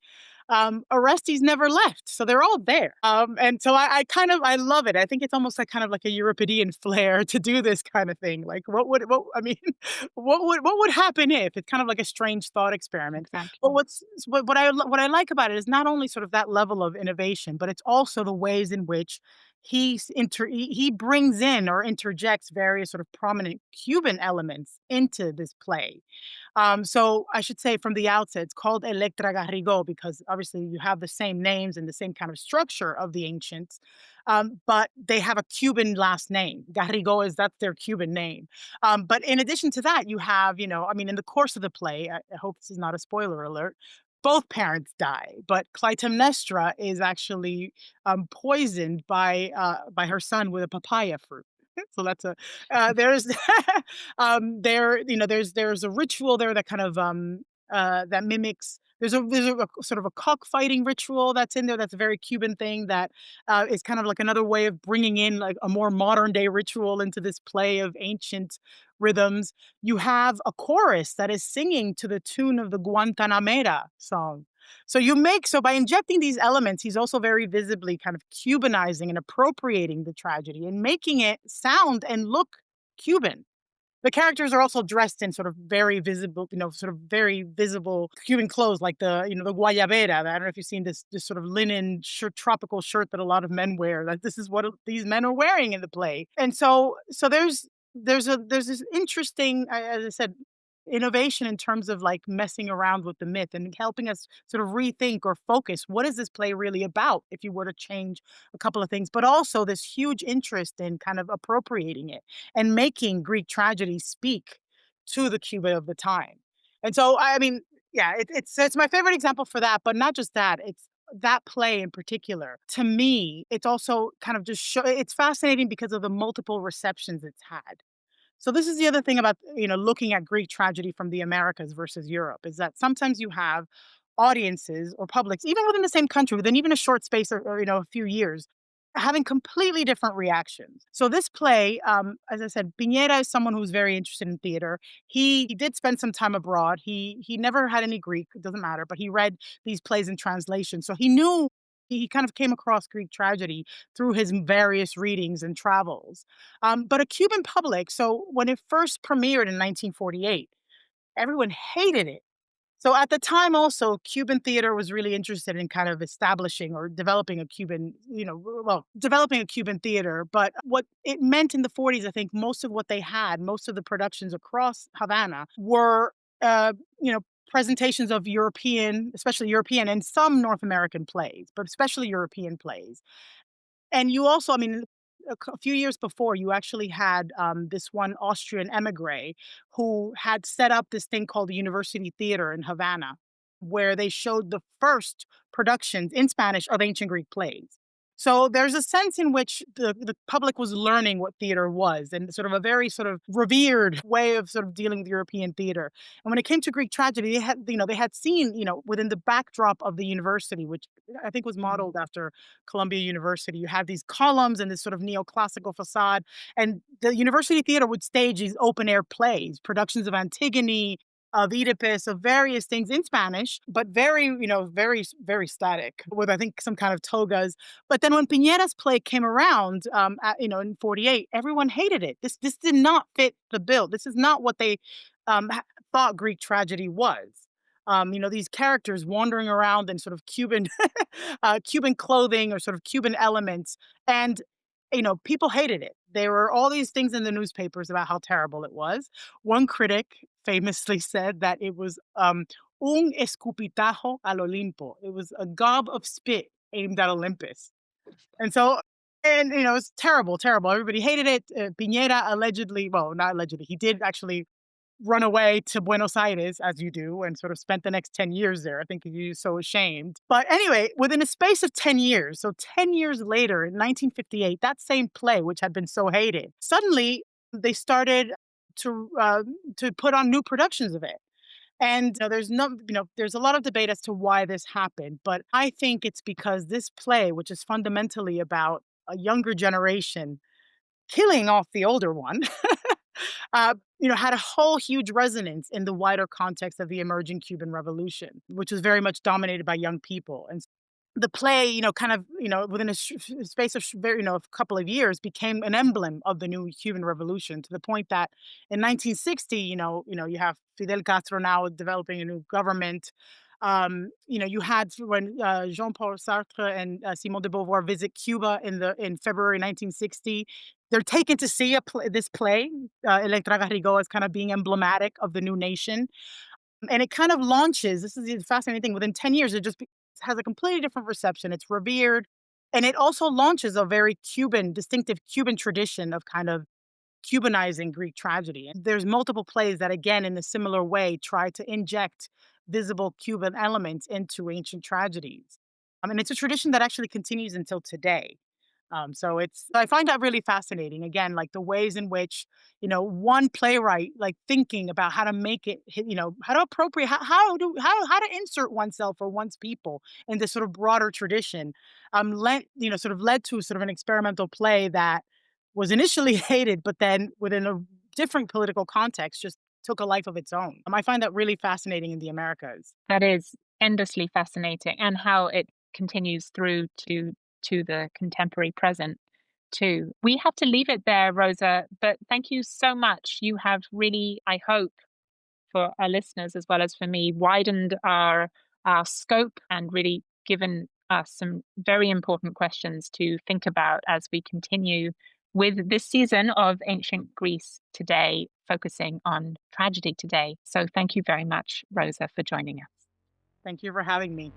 Orestes never left, so they're all there. And so I love it. I think it's almost like kind of like a Euripidean flair to do this kind of thing. Like what would happen if? It's kind of like a strange thought experiment. Exactly. But what I like about it is not only sort of that level of innovation, but it's also the ways in which he brings in or interjects various sort of prominent Cuban elements into this play. So I should say from the outset, it's called Electra Garrigou because obviously you have the same names and the same kind of structure of the ancients, but they have a Cuban last name. Garrigou that's their Cuban name. But in addition to that, you have, in the course of the play, I hope this is not a spoiler alert, both parents die, but Clytemnestra is actually poisoned by her son with a papaya fruit. So that's there's there's a ritual there that kind of that mimics. There's a sort of a cockfighting ritual that's in there. That's a very Cuban thing that is kind of like another way of bringing in like a more modern day ritual into this play of ancient rhythms. You have a chorus that is singing to the tune of the Guantanamera song. So by injecting these elements, he's also very visibly kind of Cubanizing and appropriating the tragedy and making it sound and look Cuban. The characters are also dressed in sort of very visible Cuban clothes, like the guayabera. I don't know if you've seen this sort of linen shirt, tropical shirt that a lot of men wear. Like this is what these men are wearing in the play. And so there's this interesting, as I said, innovation in terms of like messing around with the myth and helping us sort of rethink or focus what is this play really about if you were to change a couple of things, but also this huge interest in kind of appropriating it and making Greek tragedy speak to the Cuba of the time. And so I mean, yeah, it's my favorite example for that, but not just that, it's that play in particular. To me, it's also kind of it's fascinating because of the multiple receptions it's had. So this is the other thing about, looking at Greek tragedy from the Americas versus Europe, is that sometimes you have audiences or publics, even within the same country, within even a short space or a few years, having completely different reactions. So this play, as I said, Piñera is someone who's very interested in theater. He did spend some time abroad. He never had any Greek, it doesn't matter, but he read these plays in translation. So he knew He kind of came across Greek tragedy through his various readings and travels. But a Cuban public, so when it first premiered in 1948, everyone hated it. So at the time also, Cuban theater was really interested in kind of establishing or developing a Cuban, developing a Cuban theater. But what it meant in the 40s, I think most of what they had, most of the productions across Havana were, uh, you know, presentations of European, especially European and some North American plays, but especially European plays. And you also, I mean, a few years before, you actually had, this one Austrian émigré who had set up this thing called the University Theater in Havana, where they showed the first productions in Spanish of ancient Greek plays. So there's a sense in which the public was learning what theater was and sort of a very sort of revered way of sort of dealing with European theater. And when it came to Greek tragedy, they had seen, within the backdrop of the university, which I think was modeled after Columbia University. You have these columns and this sort of neoclassical facade, and the university theater would stage these open air plays, productions of Antigone, of Oedipus, of various things in Spanish, but very, very, very static with, I think, some kind of togas. But then when Piñera's play came around, in 48, everyone hated it. This did not fit the bill. This is not what they thought Greek tragedy was. These characters wandering around in sort of Cuban, Cuban clothing or sort of Cuban elements, and people hated it. There were all these things in the newspapers about how terrible it was. One critic famously said that it was un escupitajo al Olimpo. It was a gob of spit aimed at Olympus. And so, and it's terrible, terrible. Everybody hated it. Piñera allegedly, well, not allegedly, he did actually run away to Buenos Aires, as you do, and sort of spent the next 10 years there. I think he was so ashamed. But anyway, within a space of 10 years, so 10 years later, in 1958, that same play, which had been so hated, suddenly they started to put on new productions of it. And there's a lot of debate as to why this happened, but I think it's because this play, which is fundamentally about a younger generation killing off the older one, had a whole huge resonance in the wider context of the emerging Cuban Revolution, which was very much dominated by young people. And the play, kind of, within a space of a couple of years, became an emblem of the new Cuban Revolution, to the point that in 1960, you have Fidel Castro now developing a new government. You had when Jean-Paul Sartre and Simone de Beauvoir visit Cuba in February 1960. They're taken to see this play, Electra Garrigo, as kind of being emblematic of the new nation. And it kind of launches, this is the fascinating thing, within 10 years, it just has a completely different reception. It's revered. And it also launches a very distinctive Cuban tradition of kind of Cubanizing Greek tragedy. And there's multiple plays that, again, in a similar way, try to inject visible Cuban elements into ancient tragedies. And it's a tradition that actually continues until today. I find that really fascinating. Again, like the ways in which, one playwright, like thinking about how to make it, how to appropriate, how to insert oneself or one's people in this sort of broader tradition, led to sort of an experimental play that was initially hated, but then within a different political context, just took a life of its own. I find that really fascinating in the Americas. That is endlessly fascinating, and how it continues through to the contemporary present too. We have to leave it there, Rosa, but thank you so much. You have really, I hope, for our listeners as well as for me, widened our scope and really given us some very important questions to think about as we continue with this season of Ancient Greece Today, focusing on tragedy today. So thank you very much, Rosa, for joining us. Thank you for having me.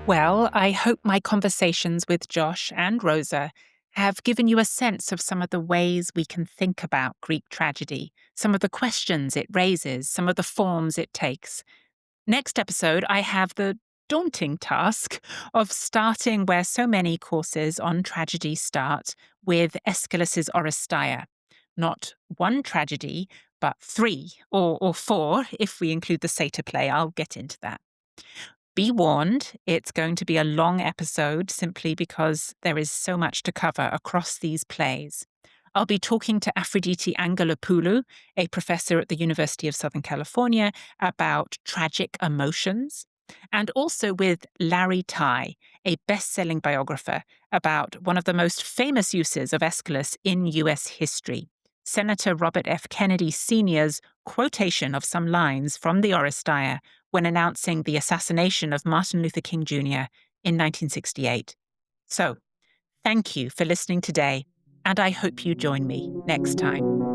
Well, I hope my conversations with Josh and Rosa have given you a sense of some of the ways we can think about Greek tragedy, some of the questions it raises, some of the forms it takes. Next episode, I have the daunting task of starting where so many courses on tragedy start, with Aeschylus's Oresteia. Not one tragedy, but three or four, if we include the satyr play. I'll get into that. Be warned, it's going to be a long episode simply because there is so much to cover across these plays. I'll be talking to Aphrodite Angelopoulou, a professor at the University of Southern California, about tragic emotions, and also with Larry Tai, a best-selling biographer, about one of the most famous uses of Aeschylus in U.S. history, Senator Robert F. Kennedy Sr.'s quotation of some lines from the Oresteia when announcing the assassination of Martin Luther King Jr. in 1968. So, thank you for listening today, and I hope you join me next time.